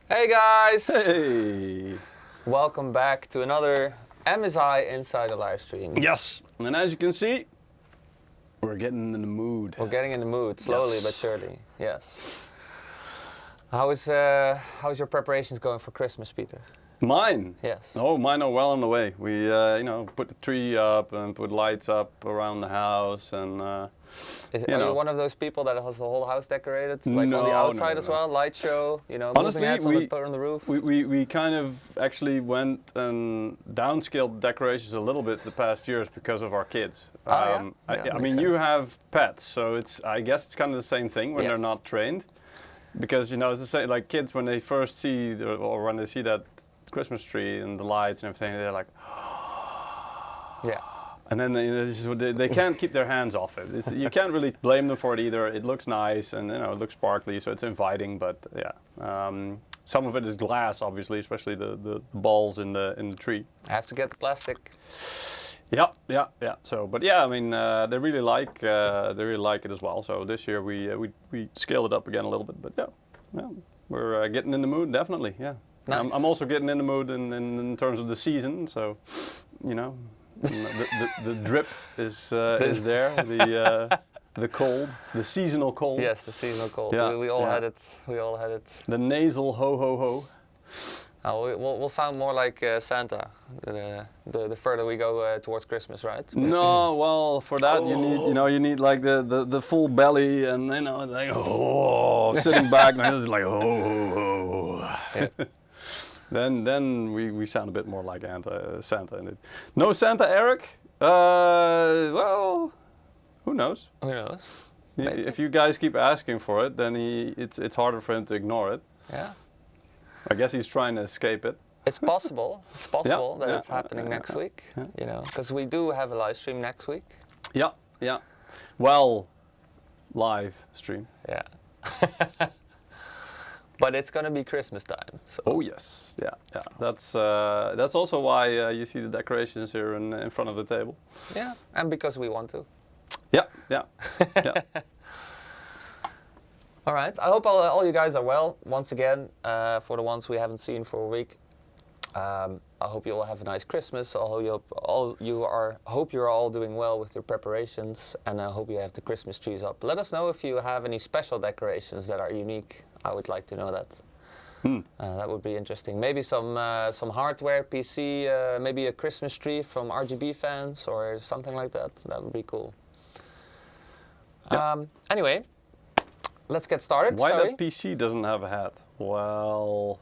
Hey guys! Hey! Welcome back to another MSI Insider live stream. Yes! And as you can see, we're getting in the mood. We're getting in the mood, slowly but surely. Yes. How's your preparations going for Christmas, Peter? Mine? Yes. Oh, mine are well on the way. We, put the tree up and put lights up around the house and. Are you one of those people that has the whole house decorated, like on the outside as well, light show, honestly, moving heads on the roof? We kind of actually went and downscaled decorations a little bit the past years because of our kids. I mean, you have pets, so I guess it's kind of the same thing when they're not trained, because as I say, like kids when they first see or when they see that Christmas tree and the lights and everything, they're like, yeah. And then they can't keep their hands off it. You can't really blame them for it either. It looks nice and it looks sparkly, so it's inviting. But yeah, some of it is glass, obviously, especially the balls in the tree. I have to get the plastic. Yeah. So, but yeah, I mean, they really like it as well. So this year we scaled it up again a little bit. But yeah, we're getting in the mood, definitely. Yeah. Nice. I'm also getting in the mood in terms of the season. So, the drip is there, the cold, the seasonal cold. Yes, the seasonal cold. Yeah, we all had it. We all had it. The nasal ho ho ho. We'll sound more like Santa the further we go towards Christmas, right? No, well, for that you need like the full belly and like sitting back and it's like ho ho ho. Yeah. Then we sound a bit more like Santa in it. No Santa Eric? Well, who knows? Who knows? If you guys keep asking for it, then it's harder for him to ignore it. Yeah. I guess he's trying to escape it. It's possible. It's possible that yeah, it's happening next week. Yeah. Because we do have a live stream next week. Yeah. Well, live stream. Yeah. But it's gonna be Christmas time. So. Oh yes, yeah. That's also why you see the decorations here in front of the table. Yeah, and because we want to. Yeah. All right. I hope all you guys are well. Once again, for the ones we haven't seen for a week, I hope you all have a nice Christmas. I hope you're all doing well with your preparations, and I hope you have the Christmas trees up. Let us know if you have any special decorations that are unique. I would like to know that. That would be interesting. Maybe some hardware, PC, maybe a Christmas tree from RGB fans or something like that. That would be cool. Yeah. Anyway, let's get started. Why that PC doesn't have a hat? Well,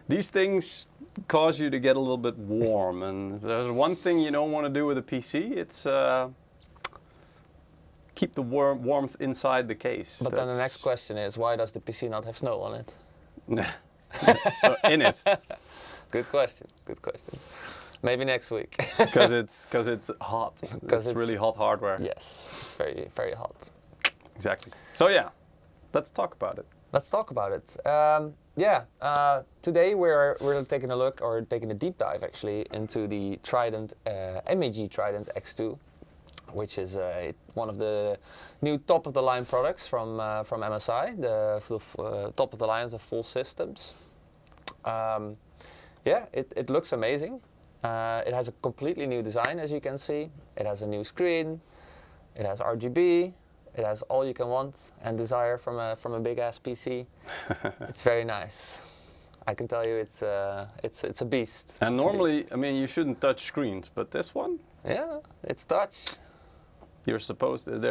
these things cause you to get a little bit warm, and if there's one thing you don't want to do with a PC, it's keep the warmth inside the case. But then the next question is, why does the PC not have snow on it? In it. Good question. Maybe next week. Because it's hot. It's really hot hardware. Yes, it's very, very hot. Exactly. So yeah, let's talk about it. Today we're taking a look, or taking a deep dive actually, into the Trident, MEG Trident X2, which is one of the new top-of-the-line products from MSI, the top-of-the-line of the full systems. It looks amazing. It has a completely new design, as you can see. It has a new screen. It has RGB. It has all you can want and desire from a big-ass PC. It's very nice. I can tell you, it's a beast. And normally, I mean, you shouldn't touch screens, but this one? Yeah, it's touch. You're supposed to. It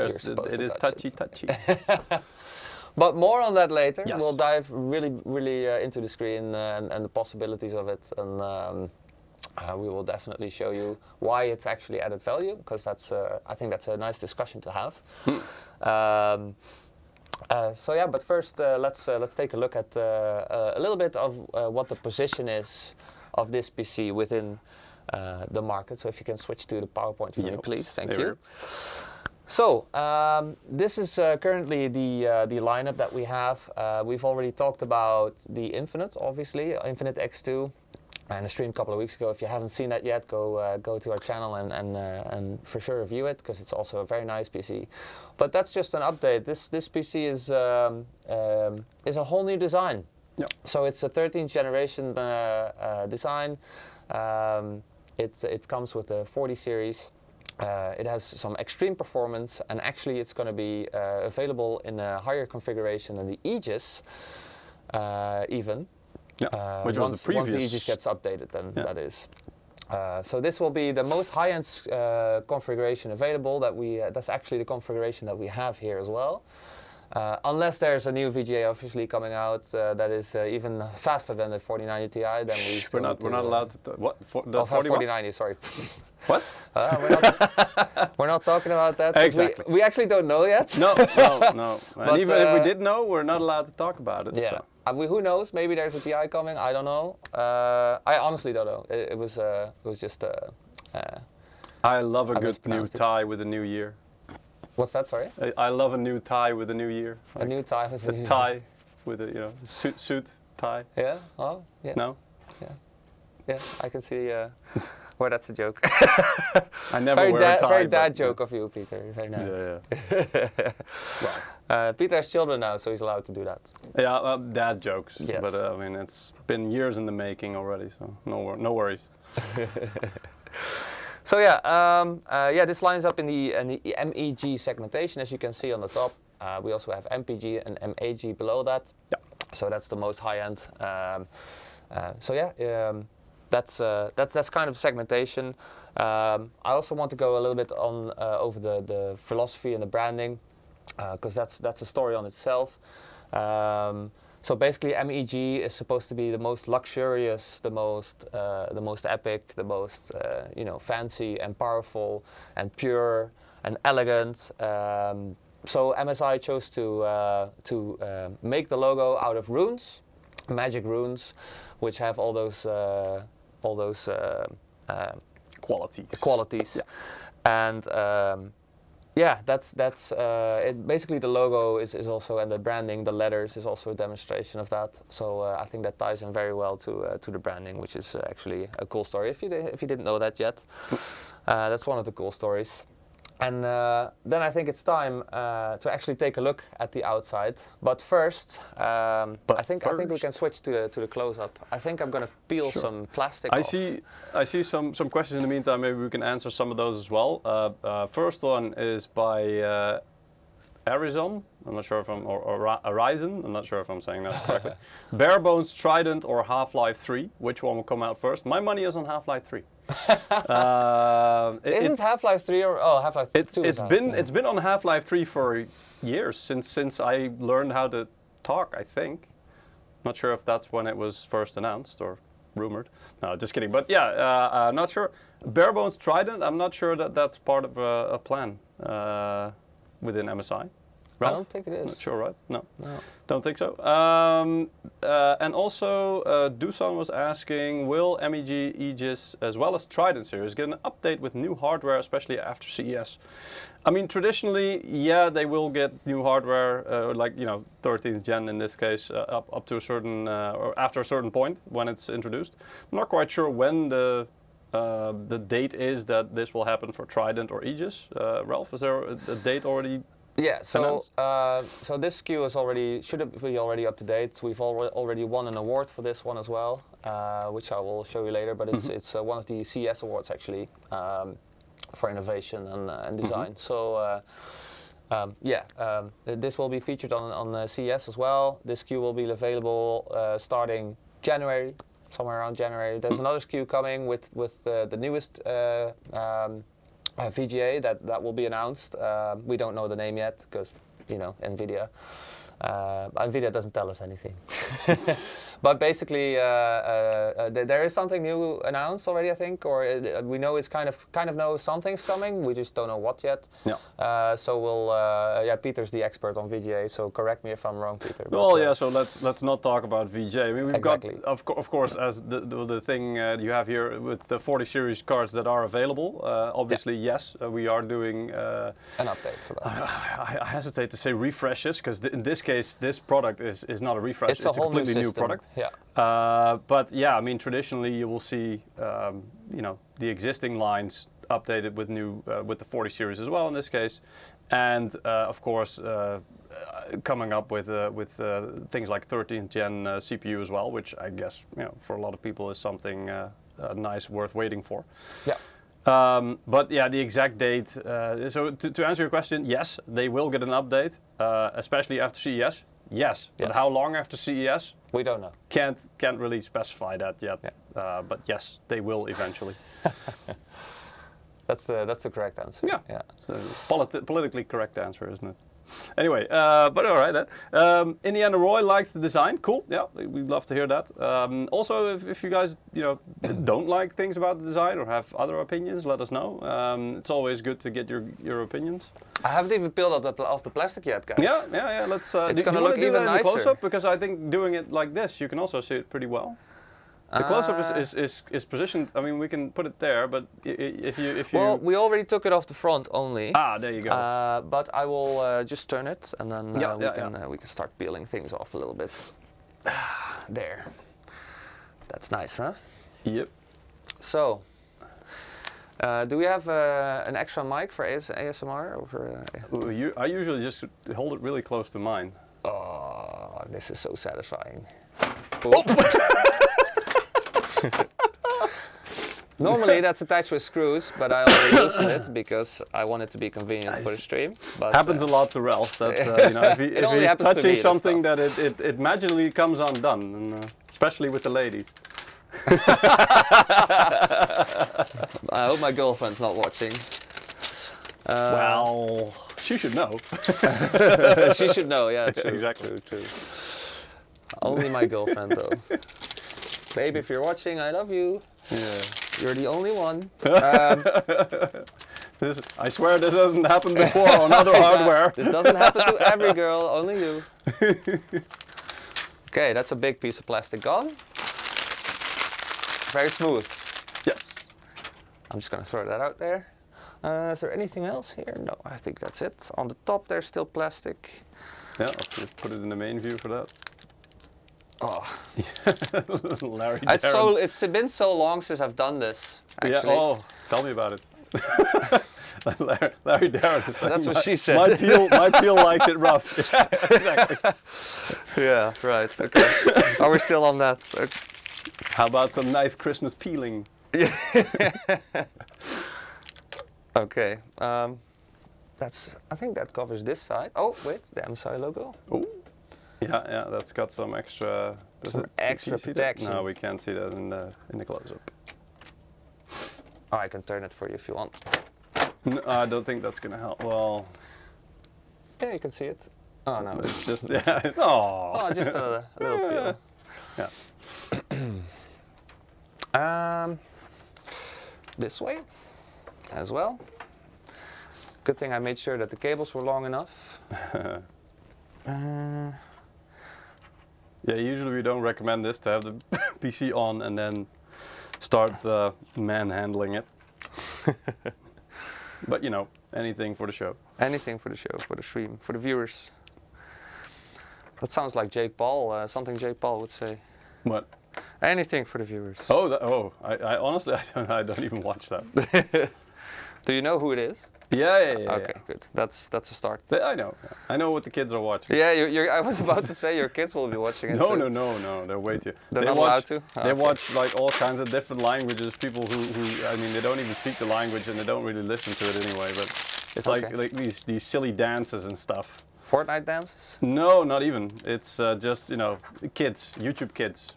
is touchy. But more on that later. Yes. We'll dive really into the screen and the possibilities of it, and we will definitely show you why it's actually added value, because I think that's a nice discussion to have. But first let's take a look at a little bit of what the position is of this PC within the market. So if you can switch to the PowerPoint for me, please. Thank you. So this is currently the lineup that we have. We've already talked about the Infinite, obviously, Infinite X2. And a stream a couple of weeks ago. If you haven't seen that yet, go to our channel and for sure review it, because it's also a very nice PC. But that's just an update. This PC is a whole new design. Yeah. So it's a 13th generation design. It comes with the 40 series. It has some extreme performance, and actually it's going to be available in a higher configuration than the Aegis even. Yeah. Which was the previous. Once the Aegis gets updated, then that is. So this will be the most high-end configuration available. That's actually the configuration that we have here as well. Unless there's a new VGA obviously coming out that is even faster than the 4090 Ti, then we're not allowed to. What? The 4090? Sorry. What? We're not talking about that. Exactly. We actually don't know yet. No. And even if we did know, we're not allowed to talk about it. Yeah. So. Who knows? Maybe there's a Ti coming. I don't know. I honestly don't know. It was just. I love a good new tie with a new year. What's that? Sorry. I love a new tie with a new year. Like a new tie with a new year. Tie with a suit tie. Yeah. Oh. Yeah. No. Yeah. Yeah. I can see. Well, that's a joke. I never wear a tie. Very dad joke of you, Peter. Very nice. Yeah. Well, Peter has children now, so he's allowed to do that. Yeah, dad jokes. Yes. But I mean, it's been years in the making already, so no worries. So yeah, this lines up in the MEG segmentation, as you can see on the top. We also have MPG and MEG below that. Yeah. So that's the most high end. So yeah. That's kind of segmentation. I also want to go a little bit on over the philosophy and the branding, because that's a story on itself. So basically, MEG is supposed to be the most luxurious, the most epic, the most fancy and powerful and pure and elegant. So MSI chose to make the logo out of runes, magic runes, which have all those qualities. Yeah. And yeah, that's it. Basically, the logo is also, and the branding, the letters, is also a demonstration of that. So I think that ties in very well to the branding, which is actually a cool story. If you didn't know that yet, that's one of the cool stories. And then I think it's time to actually take a look at the outside. But first, I think we can switch to the close-up. I think I'm going to peel some plastic off. I see some questions in the meantime. Maybe we can answer some of those as well. First one is by Arizon. I'm not sure if or Horizon. I'm not sure if I'm saying that correctly. Bare Bones Trident or Half-Life 3. Which one will come out first? My money is on Half-Life 3. Isn't Half-Life 3 or Half-Life 2? It's been on Half-Life 3 for years since I learned how to talk. I think. Not sure if that's when it was first announced or rumored. No, just kidding. But yeah, not sure. Bare Bones Trident. I'm not sure that that's part of a plan within MSI. Ralf? I don't think it is. Not sure, right? No. No. Don't think so. And also, Dusan was asking, will MEG, Aegis, as well as Trident series get an update with new hardware, especially after CES? I mean, traditionally, yeah, they will get new hardware, like 13th gen in this case, up to a certain or after a certain point when it's introduced. I'm not quite sure when the date is that this will happen for Trident or Aegis. Ralf, is there a date already? Yeah, so this SKU should be already up to date. We've already won an award for this one as well, which I will show you later. But it's one of the CES awards actually for innovation and design. So this will be featured on CES as well. This SKU will be available starting January, somewhere around January. There's another SKU coming with the newest VGA that will be announced. We don't know the name yet because, NVIDIA. NVIDIA doesn't tell us anything. But basically, there is something new announced already, I think, or we know it's kind of know something's coming. We just don't know what yet. Yeah. So we'll, Peter's the expert on VGA, so correct me if I'm wrong, Peter. Well, yeah. So let's not talk about VGA. I mean, we've exactly. got, of course, as the thing you have here with the 40 series cards that are available. Obviously, yes, we are doing an update for that. I hesitate to say refreshes because in this case, this product is not a refresh. It's a whole completely new product. Yeah. But yeah, I mean, traditionally you will see, the existing lines updated with with the 40 series as well in this case, and of course coming up with things like 13th gen CPU as well, which I guess for a lot of people is something nice, worth waiting for. Yeah. But yeah, the exact date. So to answer your question, yes, they will get an update, especially after CES. Yes, but how long after CES? We don't know. Can't really specify that yet. Yeah. But yes, they will eventually. That's the correct answer. Yeah. Yeah. So politically correct answer, isn't it? Anyway, but all right then. Indiana Roy likes the design. Cool. Yeah, we'd love to hear that. Also, if you guys don't like things about the design or have other opinions, let us know. It's always good to get your opinions. I haven't even peeled off the plastic yet, guys. Yeah. Let's. It's gonna look even nicer. Close up, because I think doing it like this, you can also see it pretty well. The close-up is positioned. I mean, we can put it there, but if you well, we already took it off the front only. There you go. But I will just turn it, and then we can start peeling things off a little bit. There. That's nice, huh? Yep. So, do we have an extra mic for ASMR? Or for, I usually just hold it really close to mine. Oh, this is so satisfying. Oh. Normally that's attached with screws, but I already loosened it because I want it to be convenient for the stream. But, happens a lot to Ralf. That if he's touching something, that it magically comes undone, and, especially with the ladies. I hope my girlfriend's not watching. Well, she should know. She should know, yeah. True, exactly. True. Only my girlfriend, though. Babe, if you're watching, I love you. Yeah. You're the only one. I swear this hasn't happened before on other hardware. This doesn't happen to every girl, only you. Okay, that's a big piece of plastic gone. Very smooth. Yes. I'm just going to throw that out there. Is there anything else here? No, I think that's it. On the top there's still plastic. Yeah, I'll just put it in the main view for that. Oh, Larry it's been so long since I've done this. Actually. Yeah. Oh, tell me about it. Larry Darren. That's what she said. My peel likes it rough. Yeah, exactly. Yeah, right. Okay. Are we still on that? Okay. How about some nice Christmas peeling? Okay. I think that covers this side. Oh, wait, the MSI logo. Oh. Yeah, that's got some extra. Extra protection. No, we can't see that in the close-up. Oh, I can turn it for you if you want. No, I don't think that's gonna help. Well. Yeah, you can see it. Oh no. It's just Oh, just a little peel. Yeah. This way, as well. Good thing I made sure that the cables were long enough. Yeah, usually we don't recommend this, to have the PC on and then start manhandling it. But anything for the show. Anything for the show, for the stream, for the viewers. That sounds like Jake Paul, something Jake Paul would say. What? Anything for the viewers. Oh, I honestly, I don't even watch that. Do you know who it is? Yeah. Okay, good. That's a start. I know what the kids are watching. Yeah, I was about to say your kids will be watching it. No, they're way too. They're not allowed to? They watch like all kinds of different languages. People who I mean, they don't even speak the language and they don't really listen to it anyway. But it's like these silly dances and stuff. Fortnite dances? No, not even. It's just kids, YouTube kids.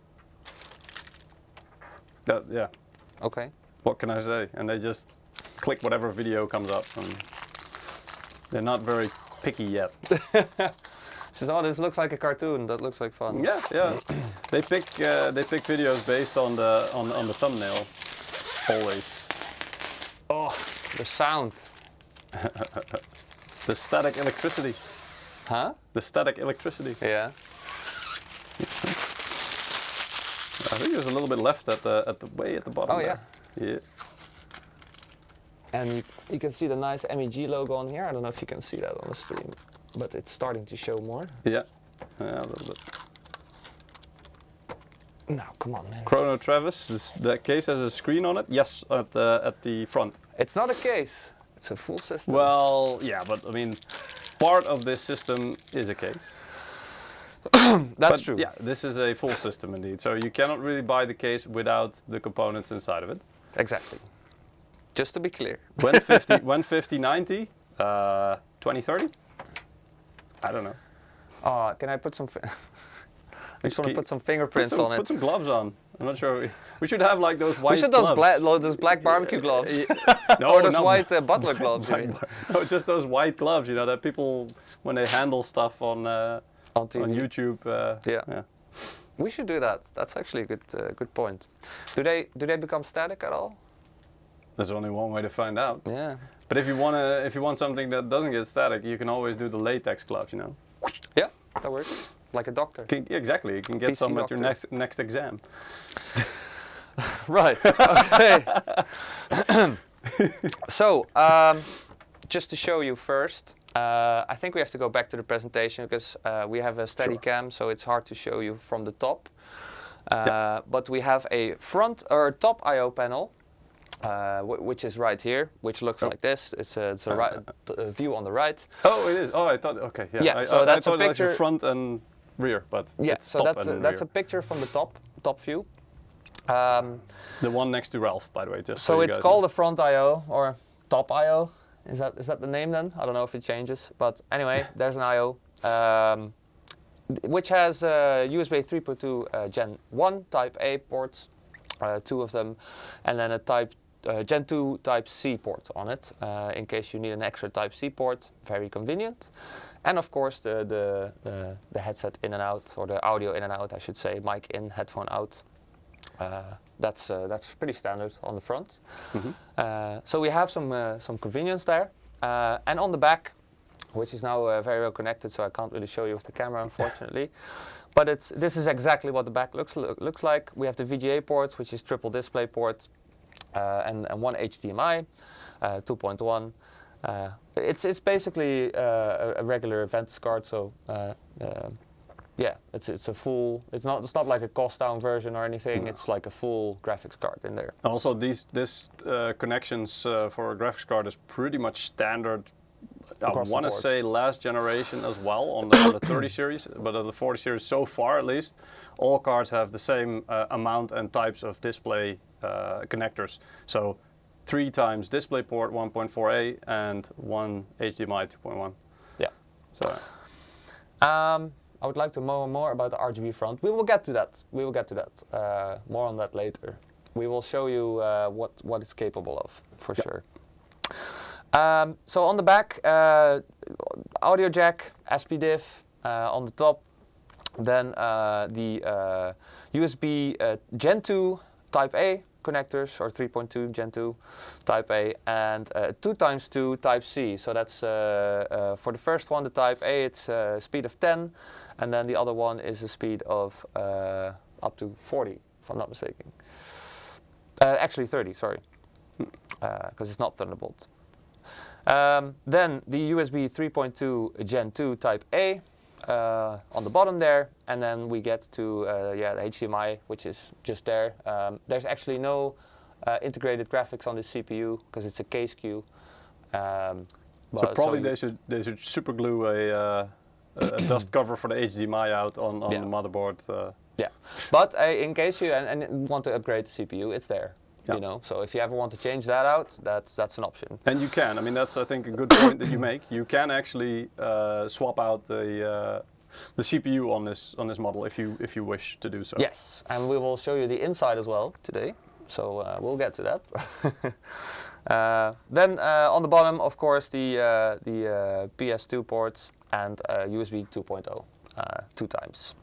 Yeah. Okay. What can I say? And they just click whatever video comes up, and they're not very picky yet. Says, oh, this looks like a cartoon. That looks like fun. Yeah. They pick videos based on the thumbnail, always. Oh, the sound. The static electricity. Huh? The static electricity. Yeah. I think there's a little bit left at the way at the bottom. Oh there. Yeah. And you can see the nice MEG logo on here. I don't know if you can see that on the stream, but it's starting to show more. Yeah, a little bit. No, come on, man. Chrono Travis, that case has a screen on it? Yes, at the front. It's not a case. It's a full system. Well, yeah, but I mean, part of this system is a case. That's true. Yeah, this is a full system indeed. So you cannot really buy the case without the components inside of it. Exactly. Just to be clear. 150, 2030? I don't know. Can I put some... I just want to put some fingerprints on it. Put some gloves on. I'm not sure. We should have like those white We should gloves. those black barbecue gloves. No, or those no. white butler gloves. No, just those white gloves, you know, that people, when they handle stuff on TV. on YouTube. Yeah. We should do that. That's actually a good point. Do they become static at all? There's only one way to find out. Yeah. But if you want something that doesn't get static, you can always do the latex gloves, you know. Yeah, that works. Like a doctor. Exactly. You can get PC some doctor. at your next exam. Right. Okay. So, just to show you first, I think we have to go back to the presentation because we have a steady cam, so it's hard to show you from the top. But we have a front or top I/O panel, which is right here, which looks like this. It's a view on the right. Oh, it is. Oh, I thought. Okay. Yeah. Yeah. So that's I a thought picture. It was front and rear, but Yeah. it's So top that's and a picture from the top view. the one next to Ralf, by the way. Just So you it's guys called know. a front I/O or top I/O. Is that the name then? I don't know if it changes, but anyway, there's an I/O, which has USB 3.2 Gen 1 Type A ports, 2 of them, and then a Gen 2 Type C port on it, in case you need an extra Type C port. Very convenient. And of course the headset in and out, or the audio in and out, I should say, mic in, headphone out. That's pretty standard on the front. So we have some convenience there, and on the back, which is now very well connected, so I can't really show you with the camera, unfortunately. But this is exactly what the back looks like. We have the VGA ports, which is triple display port, and one HDMI, 2.1. It's basically a regular Ventus card, so yeah, it's a full. It's not like a cost down version or anything. It's like a full graphics card in there. Also, this connections for a graphics card is pretty much standard. I want to say last generation as well on the 30 series, but on the 40 series so far at least, all cards have the same amount and types of display connectors. So 3 times DisplayPort 1.4a and 1 HDMI 2.1. Yeah. So. I would like to know more about the RGB front. We will get to that. More on that later. We will show you what it's capable of, for sure. So on the back, audio jack, SP-diff on the top. Then the USB Gen 2 Type A connectors, or 3.2 Gen 2 Type A, and 2x2 Type C. So that's for the first one, the Type A, it's a speed of 10, and then the other one is a speed of up to 40, if I'm not mistaken. Actually 30, sorry, because it's not Thunderbolt. Then the USB 3.2 Gen 2 Type A on the bottom there, and then we get to the HDMI, which is just there. There's actually no integrated graphics on this CPU because it's a case queue. So probably they should super glue a dust cover for the HDMI out on the motherboard. Yeah, but in case you and want to upgrade the CPU, it's there. Yeah. You know, so if you ever want to change that out, that's an option. And you can. I mean, that's I think a good point that you make. You can actually swap out the CPU on this model if you wish to do so. Yes, and we will show you the inside as well today. So we'll get to that. Then on the bottom, of course, the PS2 ports and USB 2.0 2 times.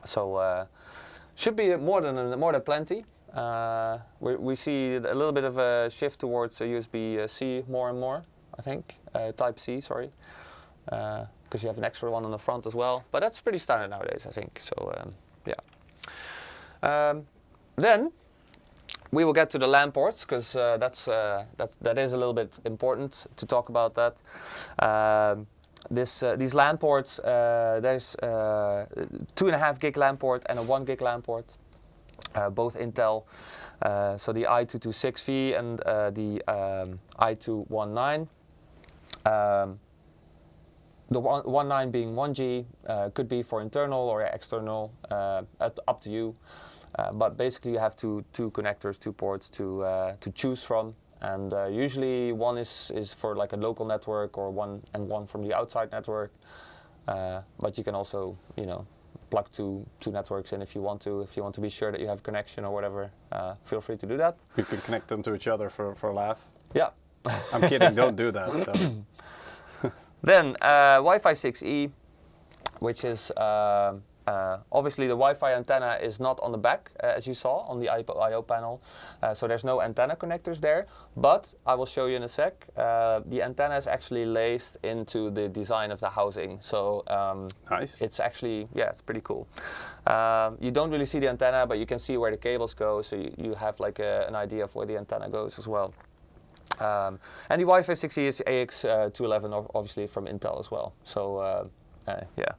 So should be more than plenty. We see a little bit of a shift towards USB-C more and more, I think, Type-C, sorry, because you have an extra one on the front as well, but that's pretty standard nowadays, I think, so yeah. Then we will get to the LAN ports, because that is a little bit important to talk about that. These LAN ports, there's 2.5 gig LAN port and a 1 gig LAN port. both Intel, so the i226V and the i219. The 19 being 1G, could be for internal or external, up to you. But basically you have two connectors, 2 ports to choose from. And usually one is for like a local network, or one from the outside network. But you can also, plug two networks in if you want to. If you want to be sure that you have connection or whatever, feel free to do that. You can connect them to each other for a laugh. Yeah. I'm kidding, don't do that. Then Wi-Fi 6E, which is obviously the Wi-Fi antenna is not on the back, as you saw on the I/O panel, so there's no antenna connectors there, but I will show you in a sec. The antenna is actually laced into the design of the housing, so nice. It's actually, it's pretty cool. You don't really see the antenna, but you can see where the cables go, so you have like an idea of where the antenna goes as well. And the Wi-Fi 6E is AX211, obviously from Intel as well. So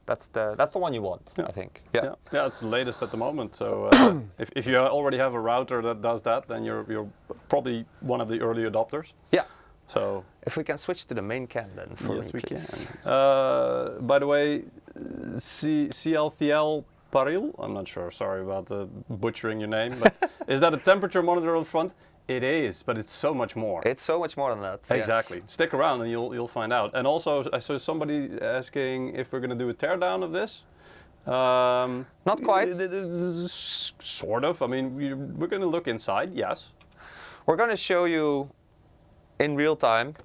that's the one you want, I think. Yeah, it's the latest at the moment. So if you already have a router that does that, then you're probably one of the early adopters. Yeah. So if we can switch to the main cam then, yes, we please. Can. By the way, CLTL Paril, I'm not sure. Sorry about butchering your name, but is that a temperature monitor on the front? It is, but it's so much more. It's so much more than that. Exactly. Yes. Stick around and you'll find out. And also, I saw somebody asking if we're going to do a teardown of this. Not quite. Sort of. I mean, we're going to look inside, yes. We're going to show you in real time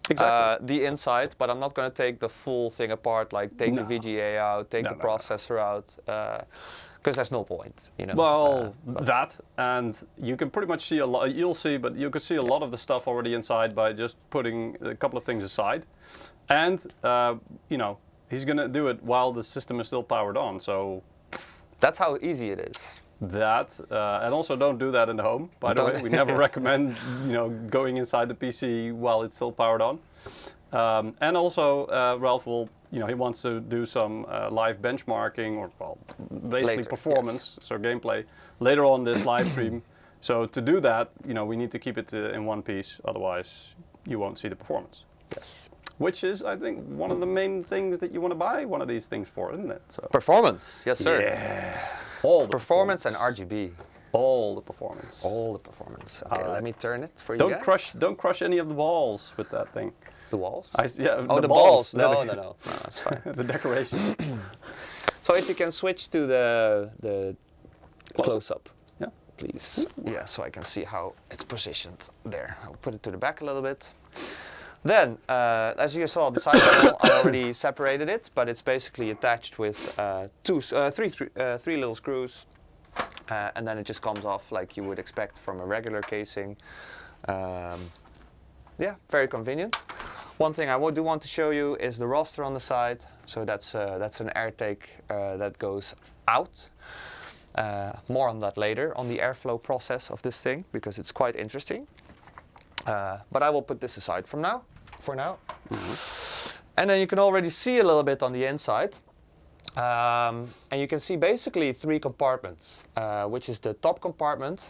the inside, but I'm not going to take the full thing apart, like take the VGA out, take the processor out. Because there's no point, Well, and you can pretty much see a lot. You'll see, but you could see a lot of the stuff already inside by just putting a couple of things aside, and he's gonna do it while the system is still powered on. So that's how easy it is. And also don't do that in the home. By the way, we never recommend going inside the PC while it's still powered on. And also, Ralf will. He wants to do some live benchmarking, or basically later, performance, so gameplay, later on this live stream. So to do that, we need to keep it in one piece, otherwise you won't see the performance. Yes. Which is, I think, one of the main things that you want to buy one of these things for, isn't it? So. Performance, yes sir. Yeah. All the performance and RGB. All the performance. All the performance. Okay, let me turn it for you guys. Don't crush any of the walls with that thing. The walls? The balls. No, that's fine. The decoration. So if you can switch to the close-up, please. Yeah, so I can see how it's positioned there. I'll put it to the back a little bit. Then, as you saw, the side panel, I already separated it, but it's basically attached with three little screws, and then it just comes off like you would expect from a regular casing. Yeah, very convenient. One thing I do want to show you is the roster on the side. So that's an air take that goes out. More on that later, on the airflow process of this thing, because it's quite interesting. But I will put this aside for now. Mm-hmm. And then you can already see a little bit on the inside. And you can see basically 3 compartments, which is the top compartment,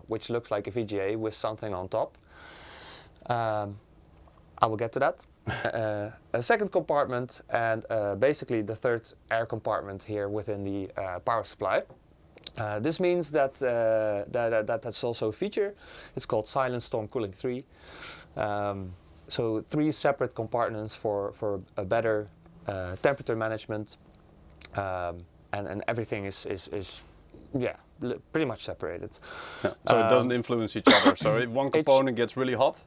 which looks like a VGA with something on top. I will get to that. A second compartment, and basically the third air compartment here within the power supply. This means that that's also a feature. It's called Silent Storm Cooling 3. So 3 separate compartments for a better temperature management, and everything is pretty much separated. Yeah, so it doesn't influence each other. So if one component gets really hot,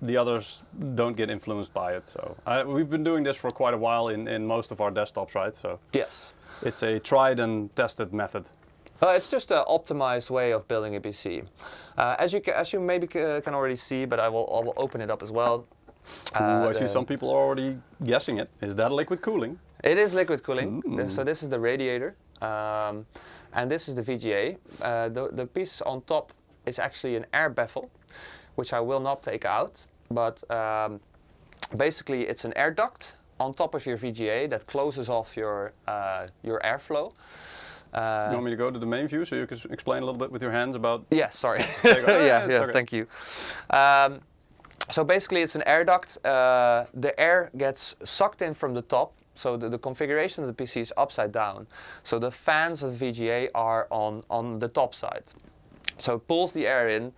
the others don't get influenced by it. So we've been doing this for quite a while in most of our desktops, right? So yes, it's a tried and tested method. It's just an optimized way of building a PC. As you maybe can already see, but I will open it up as well. I see some people are already guessing it. Is that liquid cooling? It is liquid cooling. So this is the radiator, and this is the VGA. The piece on top is actually an air baffle, which I will not take out. But basically, it's an air duct on top of your VGA that closes off your airflow. You want me to go to the main view so you can explain a little bit with your hands about? Yeah, sorry. Yeah, yeah, okay. thank you. So basically it's an air duct. The air gets sucked in from the top. So the configuration of the PC is upside down. So the fans of the VGA are on the top side. So it pulls the air in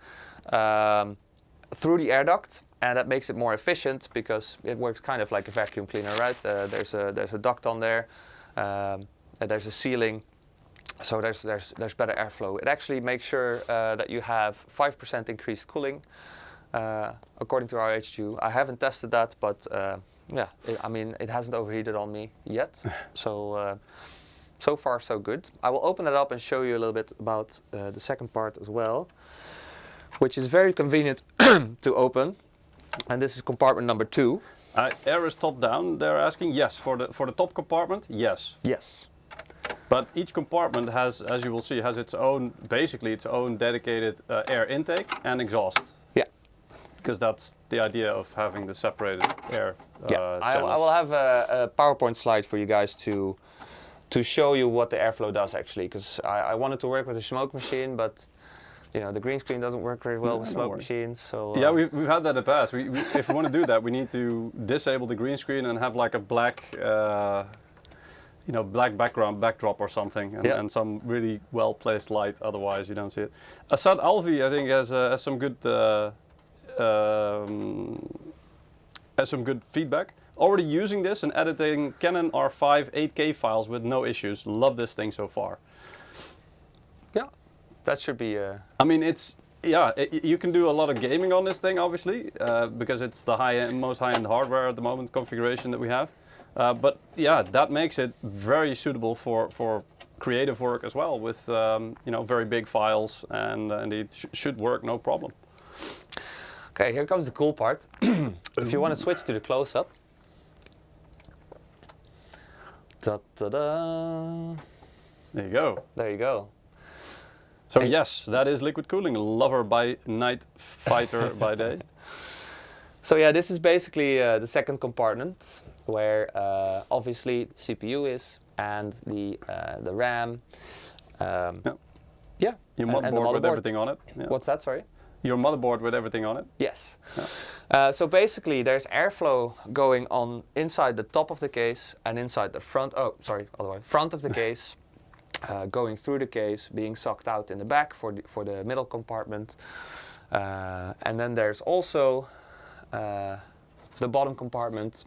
through the air duct, and that makes it more efficient because it works kind of like a vacuum cleaner, right? There's a duct on there, and there's a ceiling. So there's better airflow. It actually makes sure that you have 5% increased cooling, according to our HQ. I haven't tested that, but yeah, I mean, it hasn't overheated on me yet. So so far so good. I will open it up and show you a little bit about the second part as well, which is very convenient to open. And this is compartment number 2. Air is top down. They're asking yes for the top compartment. Yes. Yes. But each compartment has, as you will see, has its own, basically its own dedicated air intake and exhaust. Yeah. Because that's the idea of having the separated air I channels. will have a PowerPoint slide for you guys to show you what the airflow does actually. Because I wanted to work with a smoke machine, but you know the green screen doesn't work very well with smoke machines. So yeah, we've had that in the past. If we want to do that, we need to disable the green screen and have like a black. Black backdrop or something, and some really well-placed light. Otherwise, you don't see it. Assad Alvi, I think, has some good feedback. Already using this and editing Canon R5 8K files with no issues. Love this thing so far. Yeah, that should be. I mean, you can do a lot of gaming on this thing, obviously, because it's the most high-end hardware at the moment configuration that we have. But yeah, that makes it very suitable for creative work as well, with very big files, and it should work no problem. Okay, here comes the cool part. If you want to switch to the close-up. Da-da-da. There you go. There you go. So yes, that is liquid cooling. Lover by night, fighter by day. So yeah, this is basically the second compartment, where obviously the CPU is and the RAM. Yeah. Your motherboard with everything on it. Yeah. What's that? Sorry. Your motherboard with everything on it. Yes. Yeah. So basically, there's airflow going on inside the top of the case and inside the front. Oh, sorry, otherwise front of the case, going through the case, being sucked out in the back for the middle compartment, and then there's also the bottom compartment,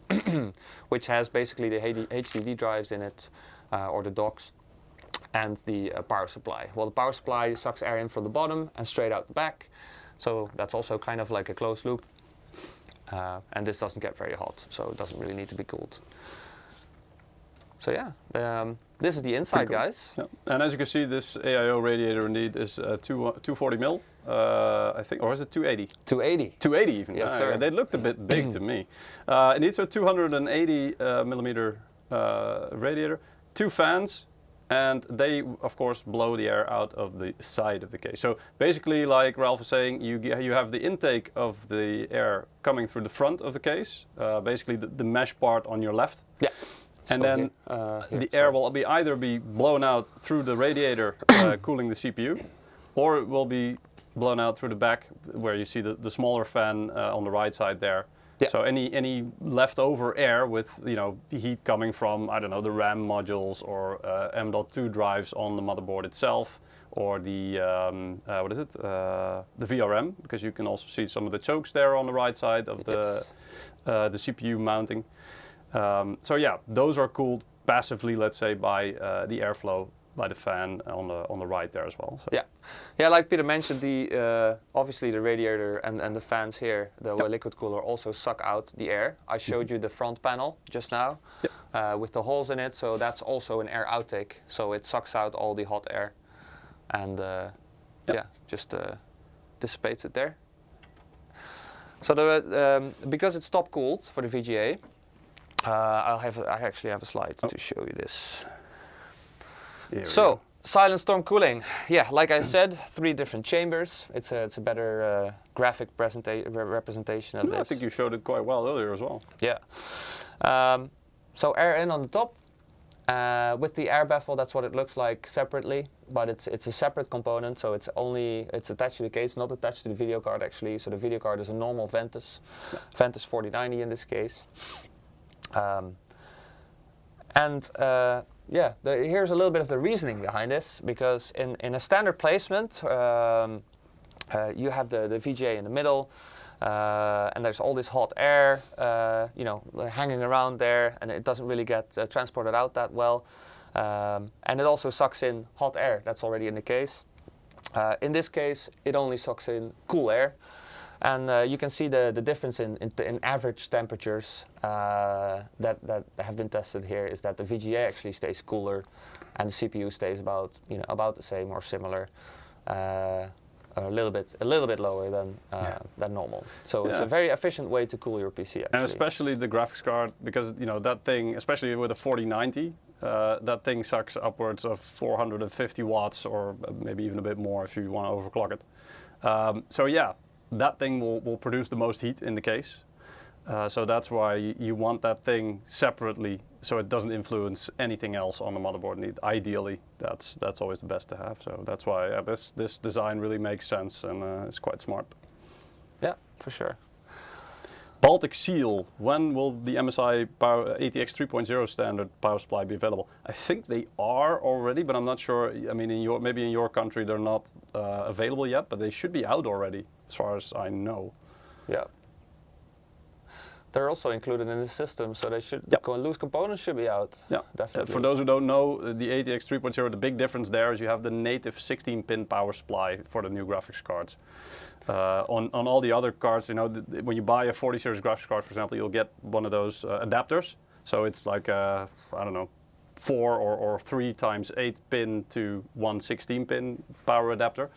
which has basically the HDD drives in it, or the docks, and the power supply. Well, the power supply sucks air in from the bottom and straight out the back, so that's also kind of like a closed loop. And this doesn't get very hot, so it doesn't really need to be cooled. So yeah, this is the inside, cool, guys. Yeah. And as you can see, this AIO radiator indeed is 240 mil. I think, or is it 280? 280. 280 even. Yes, sir. They looked a bit big to me. It needs a 280 millimeter radiator, 2 fans, and they of course blow the air out of the side of the case. So basically, like Ralf was saying, you have the intake of the air coming through the front of the case, basically the mesh part on your left. Yeah. And so then the air will either be blown out through the radiator, cooling the CPU, or it will be blown out through the back, where you see the smaller fan on the right side there. Yeah. So any leftover air with the heat coming from, I don't know, the RAM modules or M.2 drives on the motherboard itself, or the the VRM, because you can also see some of the chokes there on the right side of the CPU mounting. So yeah, those are cooled passively, let's say, by the airflow by the fan on the right there as well. So. Yeah, like Peter mentioned, the obviously the radiator and the fans here, the liquid cooler, also suck out the air. I showed you the front panel just now, with the holes in it, so that's also an air outtake. So it sucks out all the hot air, and just dissipates it there. So because it's top cooled for the VGA, I actually have a slide to show you this. So, silent storm cooling. Yeah, like I said, 3 different chambers. It's a better graphic representation of this. I think you showed it quite well earlier as well. Yeah. So air in on the top, With the air baffle, that's what it looks like separately, but it's a separate component, so it's attached to the case, not attached to the video card actually. So the video card is a normal Ventus, Ventus 4090 in this case. Here's a little bit of the reasoning behind this, because in a standard placement, you have the VGA in the middle, and there's all this hot air, hanging around there, and it doesn't really get transported out that well. And it also sucks in hot air that's already in the case. In this case, it only sucks in cool air. And you can see the difference in average temperatures that have been tested here is that the VGA actually stays cooler, and the CPU stays about the same or similar, a little bit lower than normal. So it's a very efficient way to cool your PC actually. And especially the graphics card, because that thing, especially with a 4090, that thing sucks upwards of 450 watts, or maybe even a bit more if you want to overclock it. That thing will produce the most heat in the case. So that's why you want that thing separately, so it doesn't influence anything else on the motherboard. Ideally, that's always the best to have. So that's why this design really makes sense, and it's quite smart. Yeah, for sure. Baltic Seal. When will the MSI ATX 3.0 standard power supply be available? I think they are already, but I'm not sure. I mean, maybe in your country they're not available yet, but they should be out already, as far as I know. Yeah. They're also included in the system, so they should loose components should be out. Yeah, definitely. For those who don't know, the ATX 3.0, the big difference there is you have the native 16-pin power supply for the new graphics cards. On all the other cards, when you buy a 40 series graphics card, for example, you'll get one of those adapters. So it's like I don't know, 4 or 3 times 8 pin to 1 16-pin power adapter.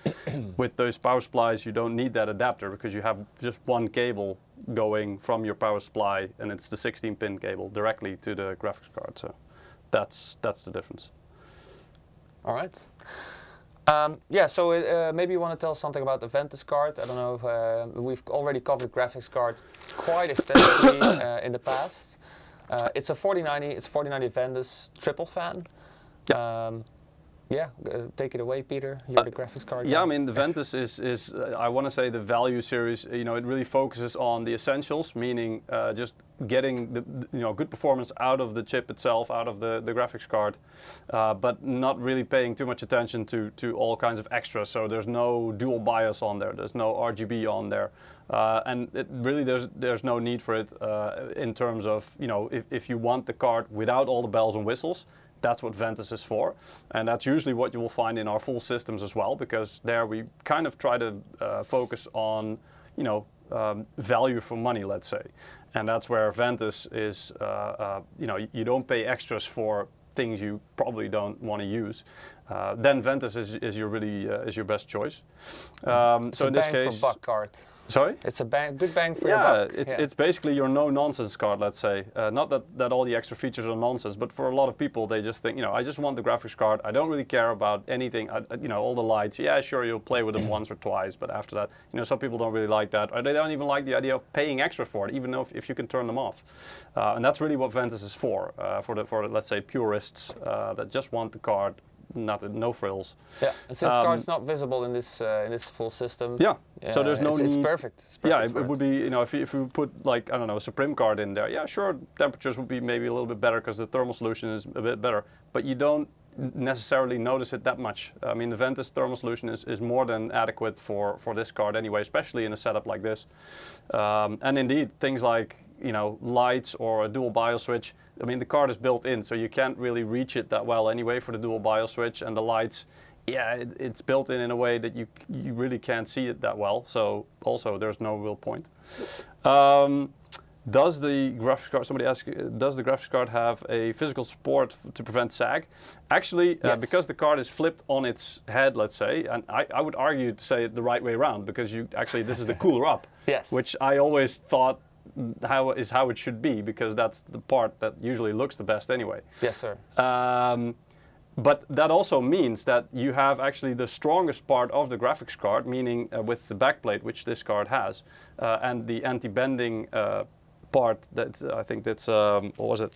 With those power supplies, you don't need that adapter because you have just one cable going from your power supply, and it's the 16-pin cable directly to the graphics card. So that's the difference. All right. Maybe you want to tell us something about the Ventus card. I don't know if we've already covered graphics card quite extensively in the past. It's a 4090. It's 4090 Ventus triple fan. Take it away, Peter. You're the graphics card guy. Yeah, I mean, the Ventus is I want to say the value series. It really focuses on the essentials, meaning just getting the good performance out of the chip itself, out of the graphics card, but not really paying too much attention to all kinds of extras. So there's no dual BIOS on there. There's no RGB on there. And there's no need for it in terms of, if you want the card without all the bells and whistles, that's what Ventus is for. And that's usually what you will find in our full systems as well, because there we kind of try to focus on, value for money, let's say. And that's where Ventus is, you don't pay extras for things you probably don't want to use. Then Ventus is your best choice. So in this case, for buck card. Sorry? It's a good bang for your buck. It's basically your no-nonsense card, let's say. Not that all the extra features are nonsense, but for a lot of people, they just think, I just want the graphics card. I don't really care about anything, all the lights. Yeah, sure, you'll play with them once or twice, but after that, some people don't really like that. Or they don't even like the idea of paying extra for it, even though if you can turn them off. And that's really what Ventus is for the let's say, purists that just want the card. No frills. Yeah, and since the card's not visible in this full system. Yeah, so there's no need. It's perfect. It would be, if you put like, I don't know, a Supreme card in there, yeah, sure, temperatures would be maybe a little bit better because the thermal solution is a bit better, but you don't necessarily notice it that much. I mean, the Ventus thermal solution is more than adequate for this card anyway, especially in a setup like this. And indeed, things like, lights or a dual BIOS switch. I mean, the card is built in, so you can't really reach it that well anyway for the dual BIOS switch. And the lights, it's built in a way that you really can't see it that well. So also, there's no real point. Does the graphics card, somebody asked, does the graphics card have a physical support to prevent sag? Actually, yes. Because the card is flipped on its head, let's say, and I would argue to say it the right way around, because this is the cooler up, yes. Which I always thought how it should be, because that's the part that usually looks the best anyway. Yes, sir. But that also means that you have actually the strongest part of the graphics card, meaning with the backplate, which this card has, and the anti-bending part. I think that's what was it?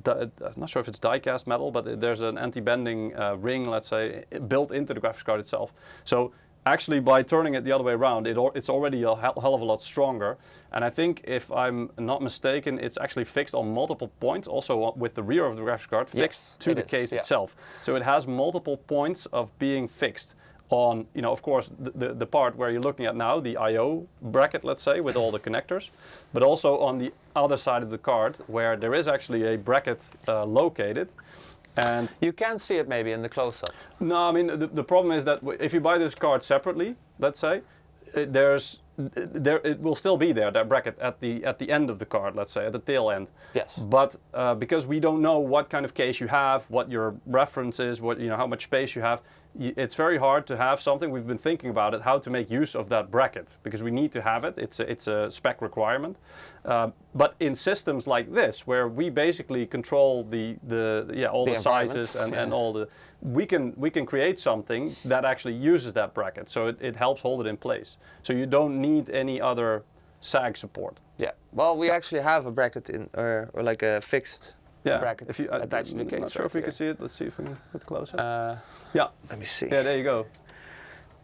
I'm not sure if it's die-cast metal, but there's an anti-bending ring, let's say, built into the graphics card itself. So actually, by turning it the other way around, it's already a hell of a lot stronger. And I think, if I'm not mistaken, it's actually fixed on multiple points, also with the rear of the graphics card fixed to the case itself. So it has multiple points of being fixed on, of course, the part where you're looking at now, the I/O bracket, let's say, with all the connectors, but also on the other side of the card, where there is actually a bracket located. And you can see it maybe in the close-up. No, I mean, the problem is that if you buy this card separately, let's say, it will still be there, that bracket at the end of the card, let's say, at the tail end. Yes. But because we don't know what kind of case you have, what your reference is, what how much space you have, it's very hard to have something. We've been thinking about it, how to make use of that bracket, because we need to have it. It's a spec requirement. But in systems like this, where we basically control all the sizes and all the, we can create something that actually uses that bracket. So it helps hold it in place. So you don't need any other sag support. Yeah. Well, we actually have a bracket in, or like a fixed bracket attached to the case. I'm not sure if we can see it. Let's see if we can put closer. Yeah. Let me see. Yeah, there you go.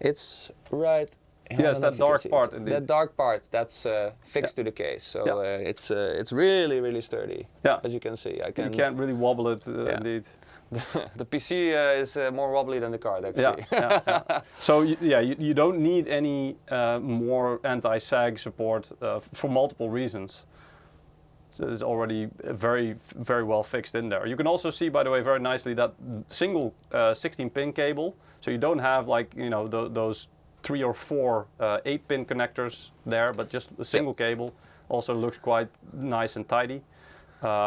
It's right. Yes, that dark part indeed. That dark part, that's fixed to the case. So it's really, really sturdy. Yeah. As you can see. You can't really wobble it indeed. The PC is more wobbly than the card, actually. Yeah. So you don't need any more anti-sag support for multiple reasons. So it's already very, very well fixed in there. You can also see, by the way, very nicely that single 16-pin cable. So you don't have like those 3 or 4 8-pin connectors there, but just a single cable. Also looks quite nice and tidy.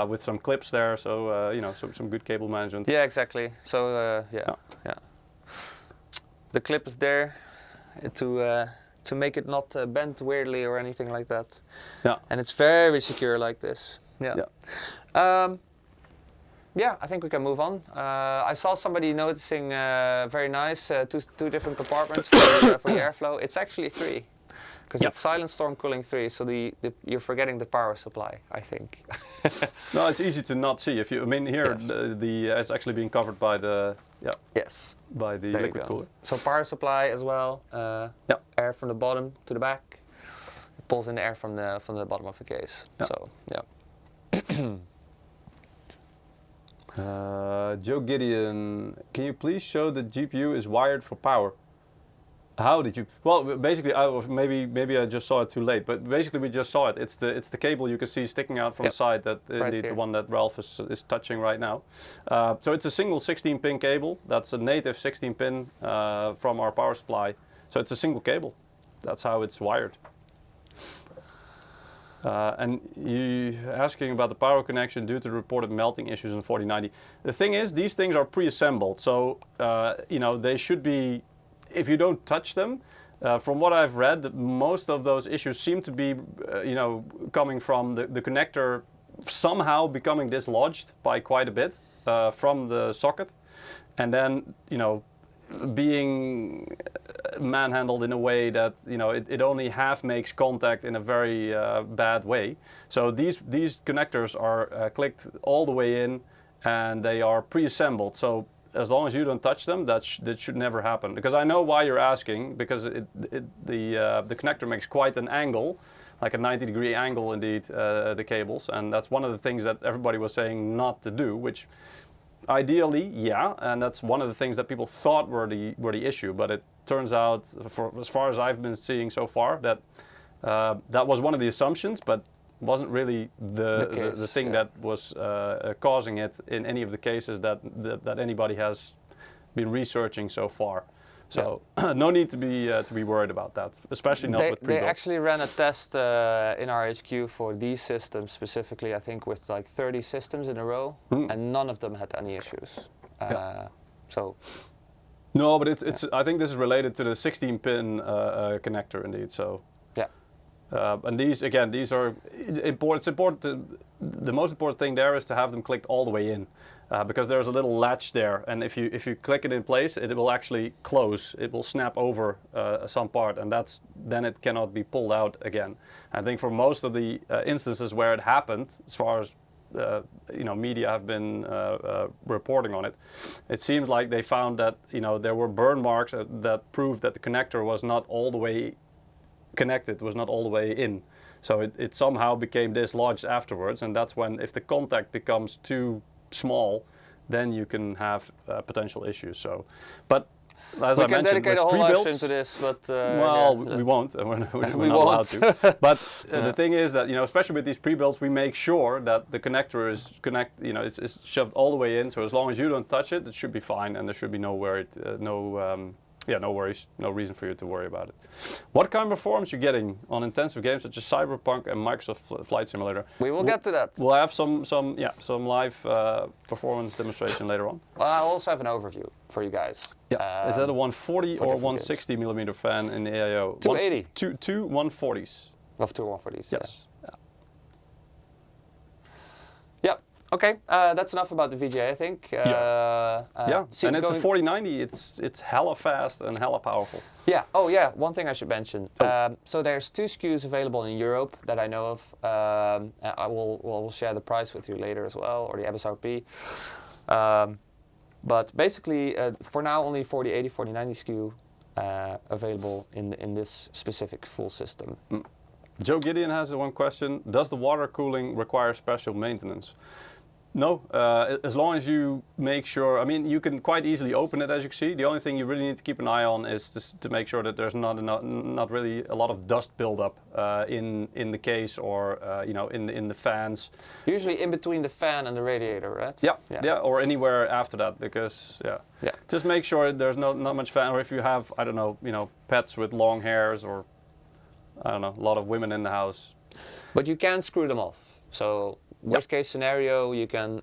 With some clips there, so some good cable management. Yeah, exactly. So the clip is there to make it not bend weirdly or anything like that. Yeah. And it's very secure like this. Yeah. I think we can move on. I saw somebody noticing very nice two different compartments for the airflow. It's actually 3. Because it's silent storm cooling 3, so you're forgetting the power supply, I think. No, it's easy to not see. Here it's actually being covered by the by the liquid cooler. So power supply as well. Air from the bottom to the back. It pulls in the air from the bottom of the case. Yeah. So Joe Gideon, can you please show the GPU is wired for power? How did you? Well, basically, maybe I just saw it too late. But basically, we just saw it. It's the cable you can see sticking out from the side. That indeed the one that Ralf is touching right now. So it's a single 16-pin cable. That's a native 16-pin from our power supply. So it's a single cable. That's how it's wired. And you asking about the power connection due to the reported melting issues in 4090. The thing is, these things are pre-assembled. So they should be. If you don't touch them, from what I've read, most of those issues seem to be, coming from the connector somehow becoming dislodged by quite a bit from the socket, and then, being manhandled in a way that, it only half makes contact in a very bad way. So these connectors are clicked all the way in, and they are pre-assembled. So as long as you don't touch them, that should never happen. Because I know why you're asking, because the connector makes quite an angle, like a 90-degree angle indeed, the cables, and that's one of the things that everybody was saying not to do, which ideally, and that's one of the things that people thought were the issue, but it turns out, as far as I've been seeing so far, that that was one of the assumptions, but wasn't really the thing that was causing it in any of the cases that anybody has been researching so far. So no need to be worried about that, especially not with pre-built. They actually ran a test in our HQ for these systems specifically, I think with like 30 systems in a row, and none of them had any issues. No, but it's. I think this is related to the 16-pin connector indeed. So. And these are important. It's important. The most important thing there is to have them clicked all the way in, because there's a little latch there, and if you click it in place, it will actually close. It will snap over some part, and then it cannot be pulled out again. I think for most of the instances where it happened, as far as media have been reporting on it. It seems like they found that there were burn marks that proved that the connector was not all the way connected, was not all the way in. So it somehow became dislodged afterwards, and that's when, if the contact becomes too small, then you can have potential issues. So, but as I mentioned, we can dedicate a whole live stream to this, but we won't. We're not allowed to. But the thing is that especially with these pre-builds, we make sure that the connector is it's shoved all the way in. So as long as you don't touch it, it should be fine, and there should be no worries, no reason for you to worry about it. What kind of performance you're getting on intensive games such as Cyberpunk and Microsoft Flight Simulator? We will get to that. We'll have some live performance demonstration later on. Well, I'll also have an overview for you guys. Yeah. Is that a 140 or 160 millimeter fan in the AIO? 280. Two 140s. Of two 140s. Yes. Yeah. Okay, that's enough about the VGA, I think. And it's a 4090. It's hella fast and hella powerful. Yeah. Oh, yeah. One thing I should mention. So there's 2 SKUs available in Europe that I know of. I will share the price with you later as well, or the MSRP. But basically, for now, only 4080, 4090 SKU available in this specific full system. Joe Gideon has one question. Does the water cooling require special maintenance? No, as long as you make sure, you can quite easily open it, as you can see. The only thing you really need to keep an eye on is to make sure that there's not really a lot of dust buildup in the case or in the fans. Usually in between the fan and the radiator, right? Yeah, or anywhere after that, because just make sure there's not much fan. Or if you have, I don't know, pets with long hairs, or I don't know, a lot of women in the house. But you can screw them off. So worst case scenario, you can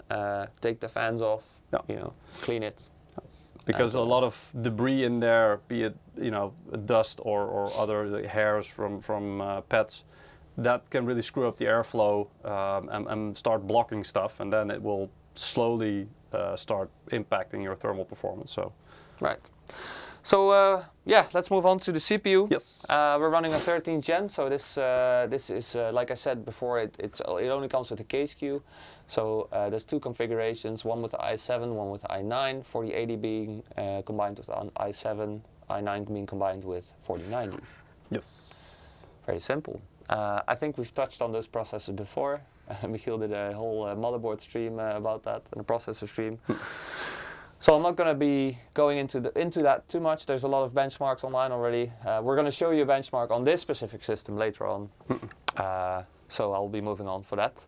take the fans off, clean it. Because a lot of debris in there, be it dust or other hairs from pets, that can really screw up the airflow and start blocking stuff, and then it will slowly start impacting your thermal performance. So, right. So let's move on to the CPU. Yes. We're running a 13th gen, so this is like I said before, it only comes with a K SKU. So there's 2 configurations, one with the i7, one with the i9, 4080 being combined with an i7, i9 being combined with 4090. Yes. Very simple. I think we've touched on those processors before. Michiel did a whole motherboard stream about that, and a processor stream. So I'm not going to be going into that too much. There's a lot of benchmarks online already. We're going to show you a benchmark on this specific system later on. So I'll be moving on for that.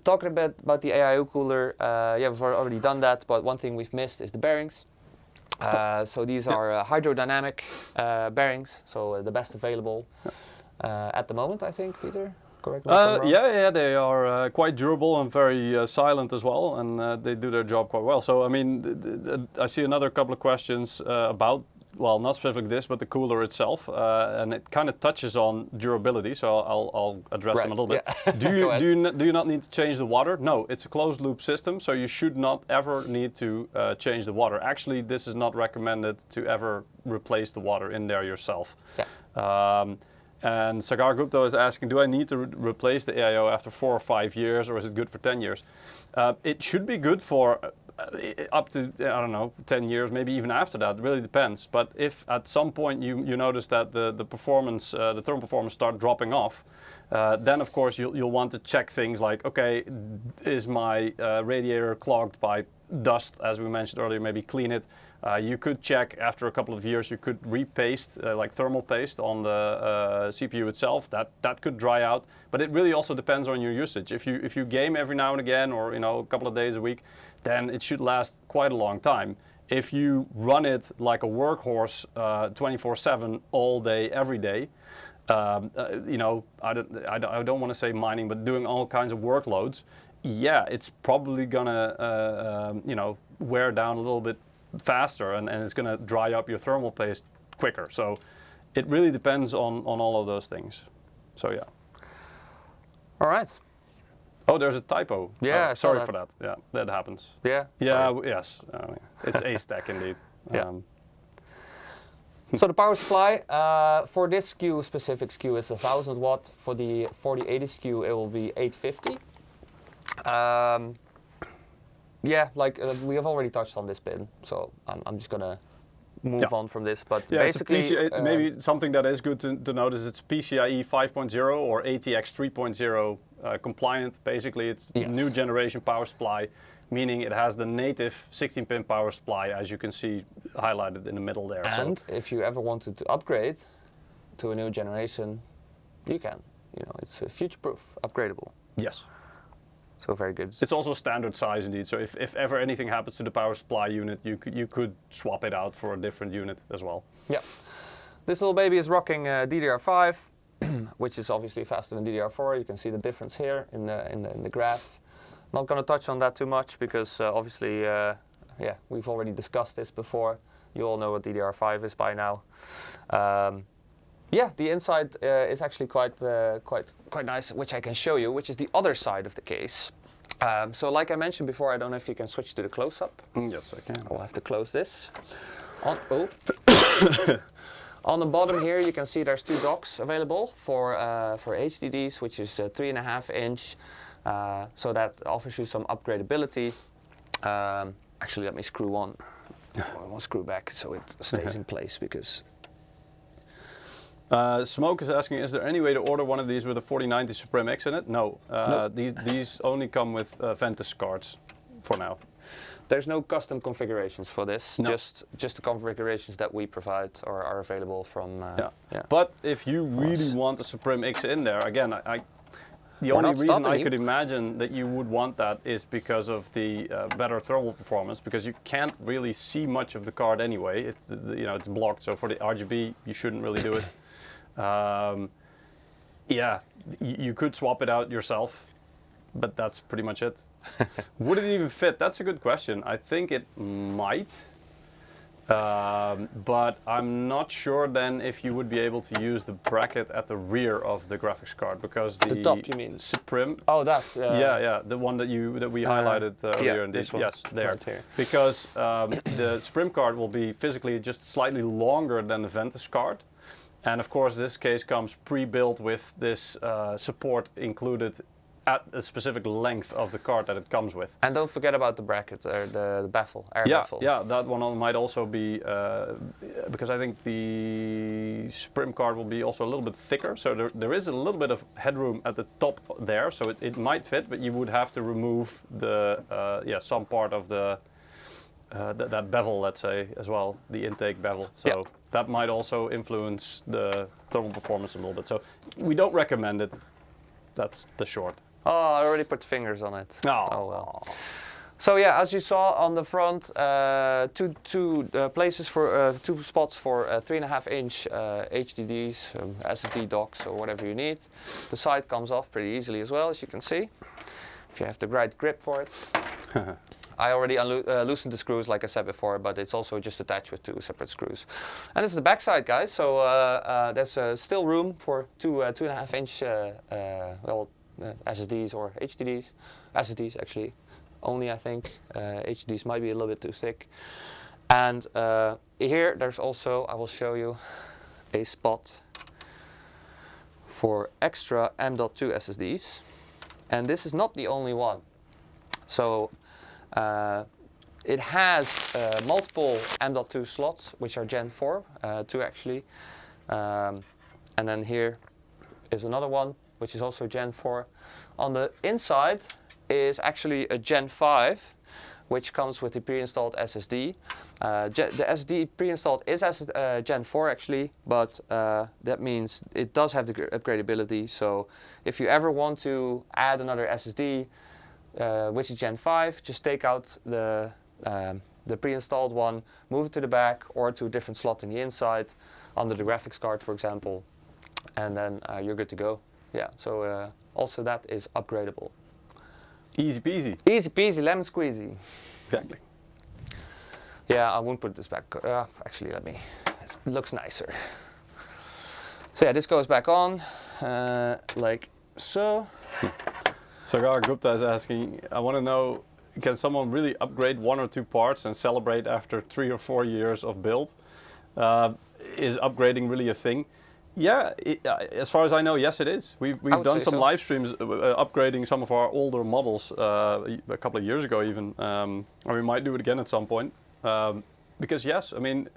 Talking a bit about the AIO cooler, we've already done that, but one thing we've missed is the bearings. So these are hydrodynamic bearings, so the best available at the moment, I think, Peter? Correct me if I'm wrong. They are quite durable and very silent as well, and they do their job quite well. So, I see another couple of questions about, well, not specifically this, but the cooler itself, and it kind of touches on durability. So I'll address them a little bit. Yeah. Do you not need to change the water? No, it's a closed loop system, so you should not ever need to change the water. Actually, this is not recommended to ever replace the water in there yourself. Yeah. And Sagar Gupta is asking, do I need to replace the AIO after 4 or 5 years, or is it good for 10 years? It should be good for up to, I don't know, 10 years, maybe even after that. It really depends. But if at some point you notice that the performance, the thermal performance start dropping off, then of course you'll want to check things like, okay, is my radiator clogged by dust, as we mentioned earlier, maybe clean it. You could check after a couple of years, you could repaste, like thermal paste on the CPU itself. That could dry out, but it really also depends on your usage. If you game every now and again, or a couple of days a week, then it should last quite a long time. If you run it like a workhorse 24/7 all day, every day, I don't want to say mining, but doing all kinds of workloads, yeah, it's probably gonna wear down a little bit faster, and it's gonna dry up your thermal paste quicker. So it really depends on all of those things. So yeah. All right. Oh, there's a typo. Yeah, sorry for that. Yeah, that happens. Yeah. Yeah. Yes. It's a stack indeed. Yeah. So the power supply for this specific SKU is 1000 watt. For the 4080 SKU, it will be 850. Yeah, like we have already touched on this bit, so I'm just gonna move on from this. But basically, maybe something that is good to notice, it's PCIe 5.0 or ATX 3.0 compliant. Basically, it's new generation power supply, meaning it has the native 16-pin power supply, as you can see highlighted in the middle there. And if you ever wanted to upgrade to a new generation, you can. You know, it's future-proof, upgradable. Yes. So very good. It's also standard size indeed. So if ever anything happens to the power supply unit, you could swap it out for a different unit as well. Yeah. This little baby is rocking DDR5, which is obviously faster than DDR4. You can see the difference here in the graph. Not going to touch on that too much because obviously, yeah, we've already discussed this before. You all know what DDR5 is by now. Yeah, the inside is actually quite nice, which I can show you, which is the other side of the case. So like I mentioned before, I don't know if you can switch to the close-up. Yes, I can. I'll have to close this. On the bottom here, you can see there's two docks available for HDDs, which is 3.5 inch. So that offers you some upgradability. Actually, let me screw one. I won't screw back so it stays in place because. Smoke is asking, is there any way to order one of these with a 4090 Supreme X in it? No. Nope. These only come with Ventus cards for now. There's no custom configurations for this. No. Just the configurations that we provide or are available from. Yeah. But if you really want a Supreme X in there, again, the only reason I could imagine that you would want that is because of the better thermal performance, because you can't really see much of the card anyway. It's blocked, so for the RGB you shouldn't really do it. Yeah, you could swap it out yourself, but that's pretty much it. Would it even fit? That's a good question. I think it might. But I'm not sure then if you would be able to use the bracket at the rear of the graphics card, because the top, you mean? Supreme. Oh, that. Yeah, the one that we highlighted earlier in this. Yes, there. Right here. Because the Supreme card will be physically just slightly longer than the Ventus card, and of course this case comes pre-built with this support included at a specific length of the card that it comes with. And don't forget about the bracket, or the baffle, air baffle. Yeah, that one might also be, because I think the Supreme card will be also a little bit thicker, so there is a little bit of headroom at the top there, so it might fit, but you would have to remove the, some part of the, that bevel, let's say, as well, the intake bevel. So that might also influence the thermal performance a little bit. So we don't recommend it. That's the short. Oh, I already put fingers on it. Oh well. So yeah, as you saw on the front, two places for 2 spots for 3.5 inch HDDs, SSD docks, or whatever you need. The side comes off pretty easily as well, as you can see, if you have the right grip for it. I already loosened the screws, like I said before, but it's also just attached with 2 separate screws. And this is the back side, guys. So there's still room for 2.5 inch SSDs or HDDs. SSDs actually only, I think. HDDs might be a little bit too thick. And here there's also, I will show you, a spot for extra M.2 SSDs. And this is not the only one. So it has multiple M.2 slots, which are Gen 4, 2 actually. And then here is another one, which is also Gen 4. On the inside is actually a Gen 5, which comes with the pre-installed SSD. The SSD pre-installed is Gen 4 actually, but that means it does have the upgradability. So if you ever want to add another SSD, which is Gen 5, just take out the pre-installed one, move it to the back or to a different slot in the inside, under the graphics card, for example, and then you're good to go. Yeah, so also that is upgradable. Easy peasy. Easy peasy, lemon squeezy. Exactly. Yeah, I won't put this back. Actually, it looks nicer. So yeah, this goes back on, like so. Sagar Gupta is asking, I want to know, can someone really upgrade 1 or 2 parts and celebrate after 3 or 4 years of build? Is upgrading really a thing? Yeah, as far as I know, yes, it is. We've done some live streams upgrading some of our older models a couple of years ago, even, and we might do it again at some point. Because yes, I mean,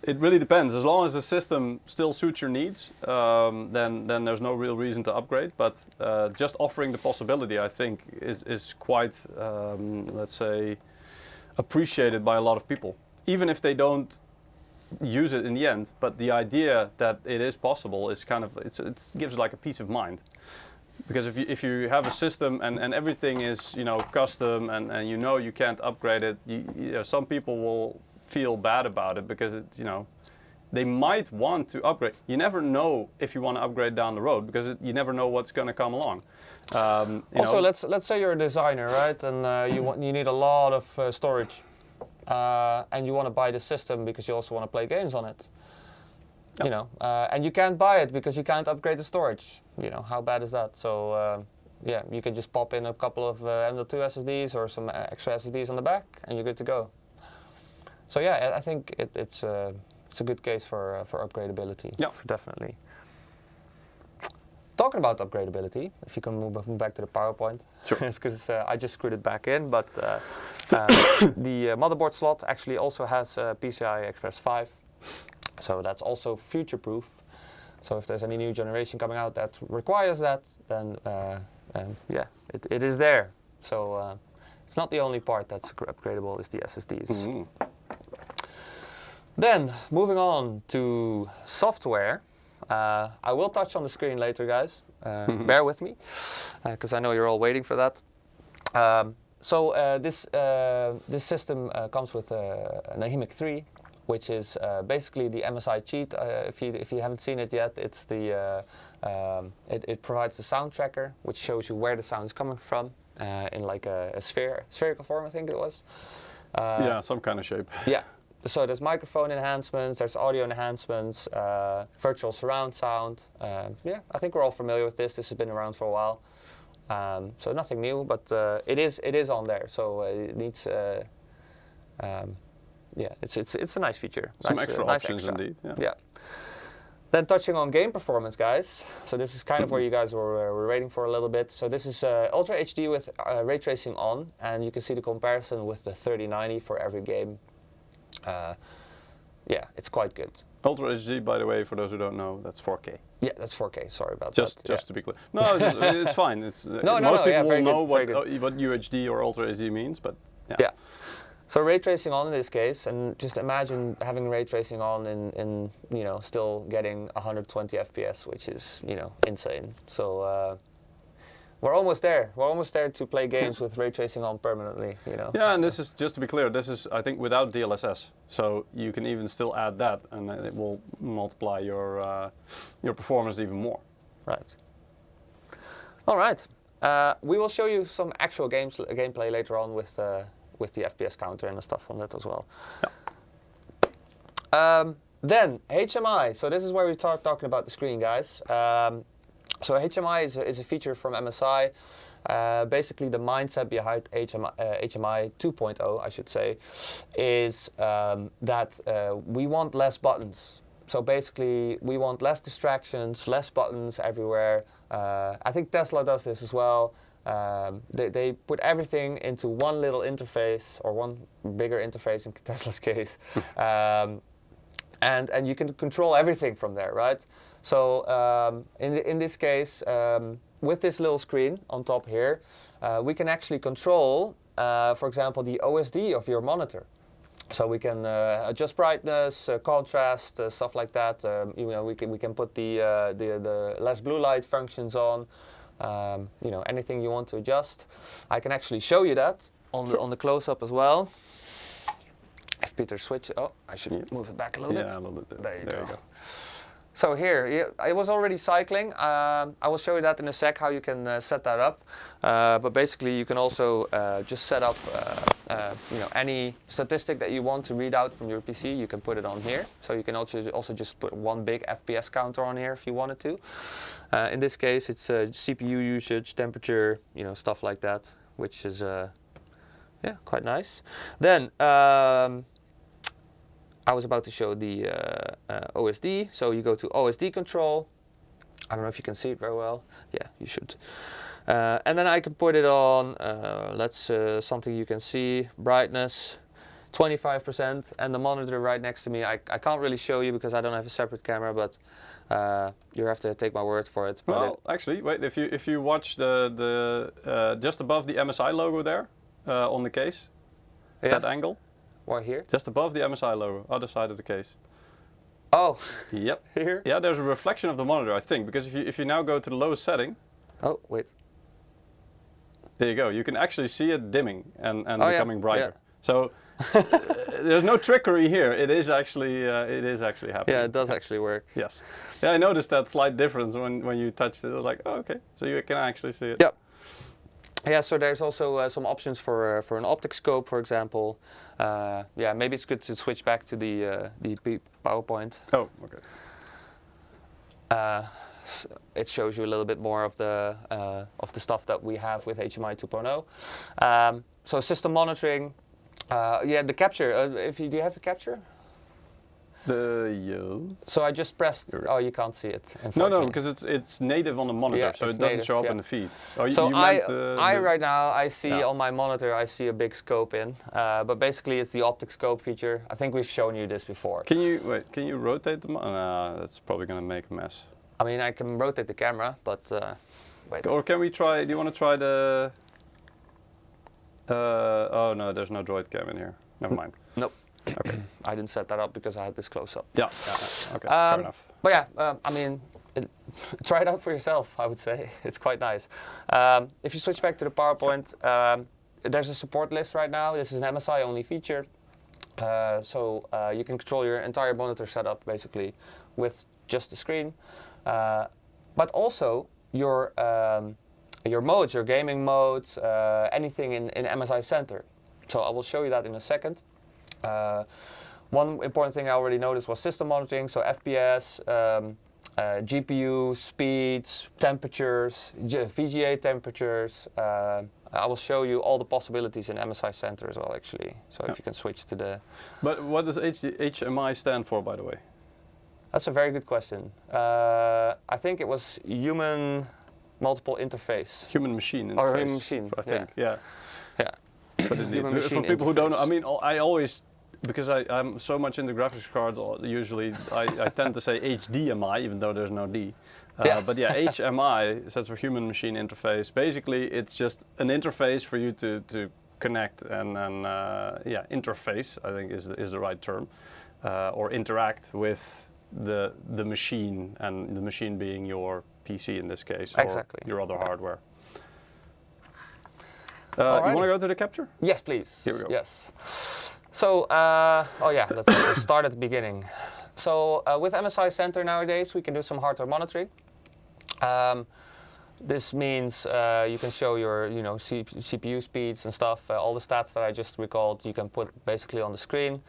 it really depends. As long as the system still suits your needs, then there's no real reason to upgrade. But just offering the possibility, I think, is quite, let's say, appreciated by a lot of people, even if they don't use it in the end. But the idea that it is possible is kind of it gives like a peace of mind, because if you have a system and everything is custom and you can't upgrade it, some people will feel bad about it because they might want to upgrade. You never know if you want to upgrade down the road, because you never know what's going to come along. Also, let's say you're a designer, right, and you need a lot of storage. And you want to buy the system because you also want to play games on it. Yep. And you can't buy it because you can't upgrade the storage. How bad is that? So yeah, you can just pop in a couple of M.2 SSDs or some extra SSDs on the back, and you're good to go. So yeah, I think it's a good case for upgradability. Yeah, definitely. Talking about upgradability, if you can move back to the PowerPoint. Sure. It's because I just screwed it back in, but the motherboard slot actually also has PCI Express 5, so that's also future-proof. So if there's any new generation coming out that requires that, then yeah, it is there. So it's not the only part that's upgradable, is the SSDs. Mm-hmm. Then moving on to software. I will touch on the screen later, guys. Bear with me, because I know you're all waiting for that. So this system comes with an MEG 3, which is basically the MSI cheat. If you haven't seen it yet, it's the it provides the sound tracker, which shows you where the sound is coming from in like a spherical form, I think it was. Yeah, some kind of shape. Yeah. So there's microphone enhancements, there's audio enhancements, virtual surround sound. Yeah, I think we're all familiar with this. This has been around for a while. So nothing new, but it is on there. So it needs, yeah, it's a nice feature. Some extra options indeed. Yeah. Then touching on game performance, guys. So this is kind of where you guys were waiting for a little bit. So this is Ultra HD with ray tracing on, and you can see the comparison with the 3090 for every game. Yeah, it's quite good. Ultra HD, by the way, for those who don't know, that's 4K. Yeah, that's 4K. Sorry about that. Just to be clear. No, it's fine. Most people will know what UHD or Ultra HD means, but yeah. Yeah. So ray tracing on in this case, and just imagine having ray tracing on in still getting 120 FPS, which is insane. So we're almost there. We're almost there to play games with ray tracing on permanently. Yeah, and this is, just to be clear, this is, I think, without DLSS. So you can even still add that, and it will multiply your performance even more. Right. All right. We will show you some actual gameplay later on with the FPS counter and the stuff on that as well. Yeah. Then HMI. So this is where we start talking about the screen, guys. So HMI is a feature from MSI. Basically, the mindset behind HMI 2.0, I should say, is that we want less buttons. So basically, we want less distractions, less buttons everywhere. I think Tesla does this as well. They put everything into one little interface, or one bigger interface in Tesla's case, and you can control everything from there, right? So in this case, with this little screen on top here, we can actually control, for example, the OSD of your monitor. So we can adjust brightness, contrast, stuff like that. We can put the less blue light functions on. Anything you want to adjust. I can actually show you that on the close-up as well. If Peter switch, I should move it back a little bit. Yeah, a little bit. There you go. So here, it was already cycling. I will show you that in a sec, how you can set that up. But basically, you can also just set up any statistic that you want to read out from your PC. You can put it on here. So you can also just put one big FPS counter on here if you wanted to. In this case, it's CPU usage, temperature, stuff like that, which is quite nice. Then I was about to show the OSD. So you go to OSD control. I don't know if you can see it very well. Yeah, you should. And then I can put it on, let's something you can see, brightness, 25%, and the monitor right next to me. I can't really show you because I don't have a separate camera, but you have to take my word for it. Well, actually, wait. If you watch the just above the MSI logo there on the case, that angle. Why here? Just above the MSI logo, other side of the case. Oh. Yep. Here? Yeah, there's a reflection of the monitor, I think, because if you now go to the lowest setting. Oh, wait. There you go. You can actually see it dimming and becoming brighter. Yeah. So there's no trickery here. It is actually happening. Yeah, it does actually work. Yes. Yeah, I noticed that slight difference when you touched it. I was like, oh, okay. So you can actually see it. Yep. Yeah, so there's also some options for an optic scope, for example. Yeah, maybe it's good to switch back to the PowerPoint. Oh, okay. It shows you a little bit more of the stuff that we have with HMI 2.0. So system monitoring. Yeah, the capture. Do you have the capture? Yes. So I just pressed. Oh, you can't see it. No, because it's native on the monitor, so it doesn't show up in the feed. Oh, so right now I see on my monitor I see a big scope in, but basically it's the optic scope feature. I think we've shown you this before. Can you rotate the monitor? That's probably gonna make a mess. I mean, I can rotate the camera, but wait. Or can we try? Do you want to try the? Oh no, there's no droid cam in here. Never mind. Nope. Okay. I didn't set that up because I had this close up. Yeah. Okay. Fair enough. But yeah, I mean, try it out for yourself. I would say it's quite nice. If you switch back to the PowerPoint, there's a support list right now. This is an MSI only feature, so you can control your entire monitor setup basically with just the screen, but also your modes, your gaming modes, anything in MSI Center. So I will show you that in a second. One important thing I already noticed was system monitoring, so FPS, GPU, speeds, temperatures, VGA temperatures. I will show you all the possibilities in MSI Center as well, actually. So if you can switch to the... But what does HMI stand for, by the way? That's a very good question. I think it was human multiple interface. Human machine interface. Or human machine, I think, yeah. But indeed, for people who don't know, I mean, I always, because I'm so much into graphics cards, usually I tend to say HDMI, even though there's no D. But yeah, HMI stands for human machine interface. Basically, it's just an interface for you to connect and interface, I think is the right term, or interact with the machine, and the machine being your PC in this case, or your other hardware. You want to go to the capture? Yes, please. Here we go. Yes. So, let's start at the beginning. So, with MSI Center nowadays, we can do some hardware monitoring. This means you can show your, CPU speeds and stuff. All the stats that I just recalled, you can put basically on the screen.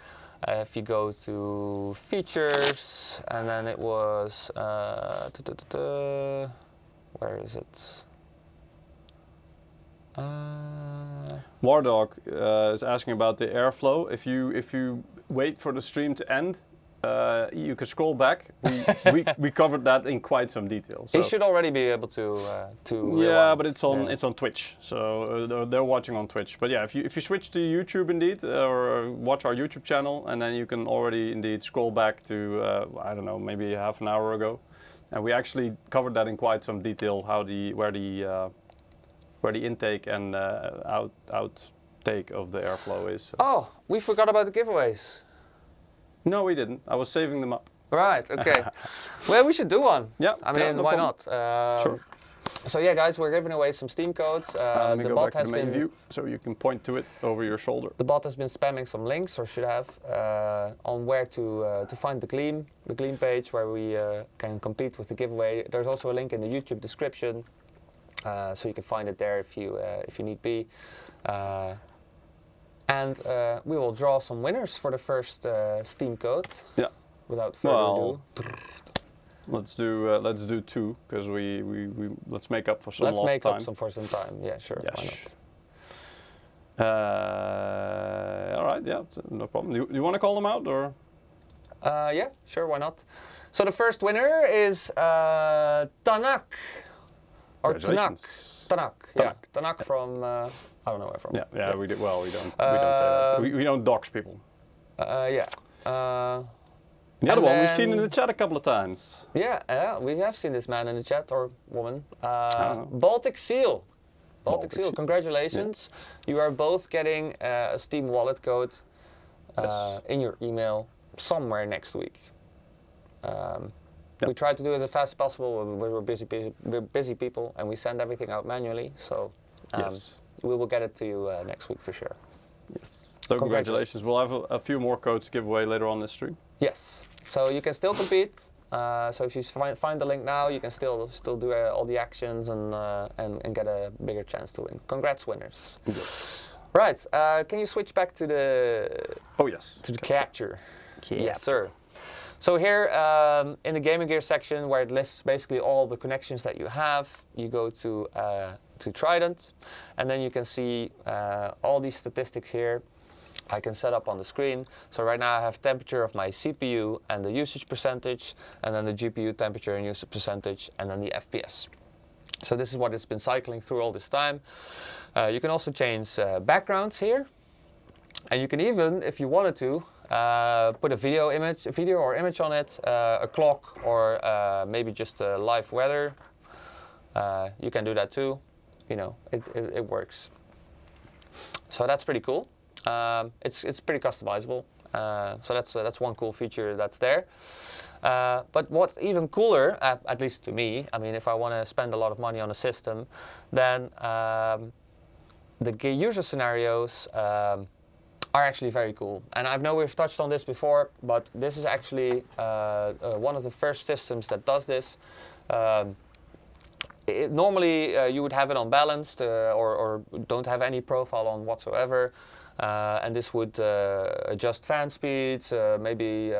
If you go to features, and then it was where is it? Wardog is asking about the airflow. If you wait for the stream to end, you can scroll back. We covered that in quite some detail. So. You should already be able to. Yeah, but it's on Twitch, so they're watching on Twitch. But yeah, if you switch to YouTube indeed, or watch our YouTube channel, and then you can already indeed scroll back to I don't know, maybe half an hour ago, and we actually covered that in quite some detail. Where the intake and outtake of the airflow is. So. Oh, we forgot about the giveaways. No, we didn't. I was saving them up. Right, okay. Well, we should do one. Yeah. I mean, why not? Sure. So yeah, guys, we're giving away some Steam codes. Let me go back to the main view, so you can point to it over your shoulder. The bot has been spamming some links, or should have, on where to find the Gleam page where we can compete with the giveaway. There's also a link in the YouTube description. So you can find it there if you need be, and we will draw some winners for the first Steam code. Yeah. Without further ado, let's do two, because let's make up for some lost time. Let's make up for some time. Yeah, sure. Yes. Why not? All right. Yeah, no problem. You want to call them out, or? Yeah, sure, why not? So the first winner is Tanak. Or Congratulations. Tanak. Yeah, Tanak from, I don't know where from. Yeah. We don't say that. We don't dox people. Yeah. The other one we've seen in the chat a couple of times. Yeah, we have seen this man in the chat, or woman. Baltic Seal. Baltic Seal, congratulations. Yeah. You are both getting a Steam wallet code in your email somewhere next week. We try to do it as fast as possible. We're busy people, and we send everything out manually. So we will get it to you next week for sure. Yes. So congratulations. We'll have a few more codes to give away later on this stream. Yes. So you can still compete. So if you find the link now, you can still do all the actions and get a bigger chance to win. Congrats, winners. Yes. Right. Can you switch back to the to the capture? Yes, sir. So here in the gaming gear section, where it lists basically all the connections that you have, you go to Trident, and then you can see all these statistics here. I can set up on the screen. So right now I have temperature of my CPU and the usage percentage, and then the GPU temperature and usage percentage, and then the FPS. So this is what it's been cycling through all this time. You can also change backgrounds here, and you can even, if you wanted to, put a video or image on it, a clock, or maybe just a live weather. You can do that too. You know, it works. So that's pretty cool. It's pretty customizable. So that's one cool feature that's there. But what's even cooler, at least to me, I mean, if I want to spend a lot of money on a system, then the user scenarios are actually very cool. And I know we've touched on this before, but this is actually one of the first systems that does this. Normally, you would have it on balanced or don't have any profile on whatsoever. And this would adjust fan speeds, maybe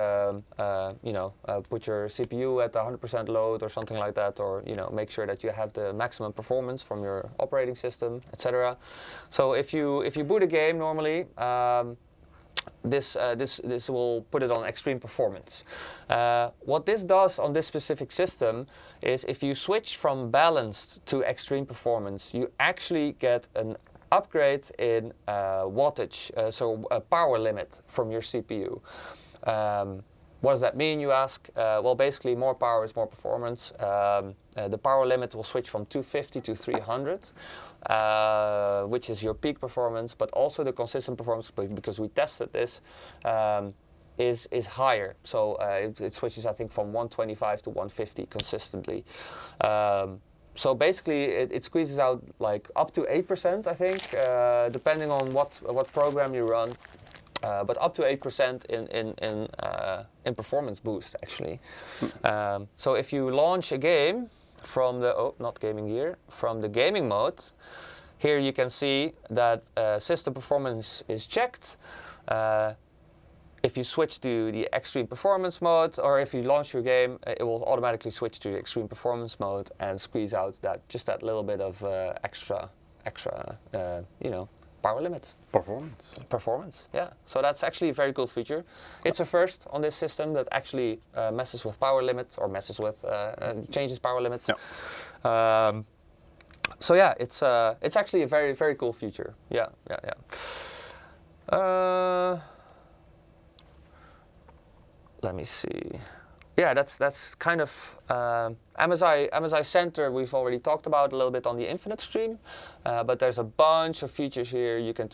put your CPU at 100% load or something like that, or make sure that you have the maximum performance from your operating system, etc. So if you boot a game normally, this will put it on extreme performance. What this does on this specific system is if you switch from balanced to extreme performance, you actually get an upgrade in wattage, so a power limit from your CPU. What does that mean, you ask? Well, basically more power is more performance. The power limit will switch from 250 to 300, which is your peak performance, but also the consistent performance, because we tested this, is higher. So it switches, I think, from 125 to 150 consistently. So basically, it squeezes out like up to 8%, I think, depending on what program you run, but up to 8% in performance boost, actually. So if you launch a game from the not gaming gear, from the gaming mode, here you can see that system performance is checked. If you switch to the extreme performance mode, or if you launch your game, it will automatically switch to the extreme performance mode and squeeze out that little bit of extra power limit. Performance, yeah. So that's actually a very cool feature. It's a first on this system that actually messes with power limits, or changes power limits. Yeah. So yeah, it's actually a very, very cool feature. Yeah. Let me see. Yeah, that's kind of MSI Center. We've already talked about a little bit on the Infinite stream, but there's a bunch of features here. You can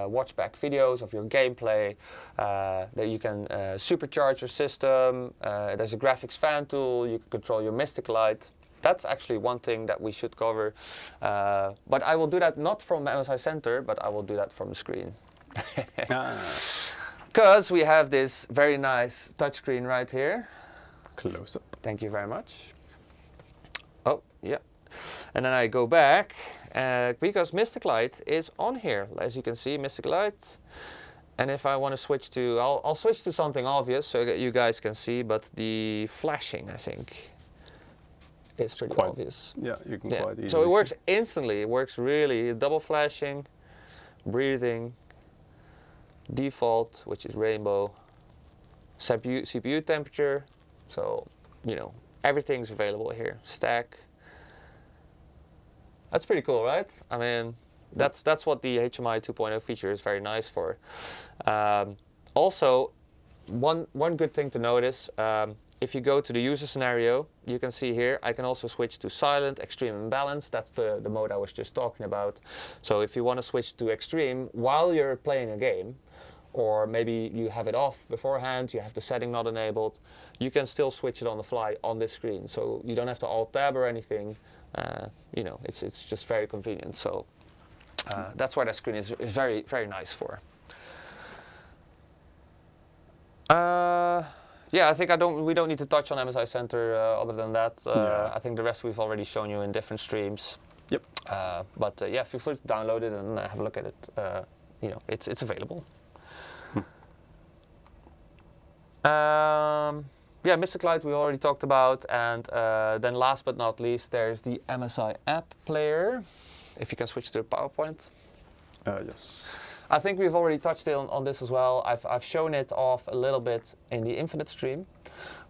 watch back videos of your gameplay. That you can supercharge your system. There's a graphics fan tool. You can control your Mystic Light. That's actually one thing that we should cover. But I will do that not from MSI Center, but I will do that from the screen. Because we have this very nice touchscreen right here. Close up. Thank you very much. Oh, yeah. And then I go back, because Mystic Light is on here. As you can see, Mystic Light. And if I want to switch to, I'll switch to something obvious so that you guys can see, but the flashing, I think, is pretty obvious. Yeah, you can quite easily. So it works instantly. It works really, double flashing, breathing, default, which is rainbow, CPU temperature. So, you know, everything's available here. Stack. That's pretty cool, right? I mean, that's what the HMI 2.0 feature is very nice for. Also, one good thing to notice, if you go to the user scenario, you can see here, I can also switch to silent, extreme, and balance. That's the mode I was just talking about. So if you want to switch to extreme while you're playing a game, or maybe you have it off beforehand, you have the setting not enabled, you can still switch it on the fly on this screen. So you don't have to Alt-Tab or anything. You know, it's just very convenient. So that's why that screen is very, very nice for. Yeah, I think we don't need to touch on MSI Center other than that. I think the rest we've already shown you in different streams. Yep. But yeah, feel free to download it and have a look at it. You know, it's available. Yeah, Mystic Light we already talked about, and then last but not least, there's the MSI app player. If you can switch to the PowerPoint. Yes. I think we've already touched on this as well. I've shown it off a little bit in the Infinite stream,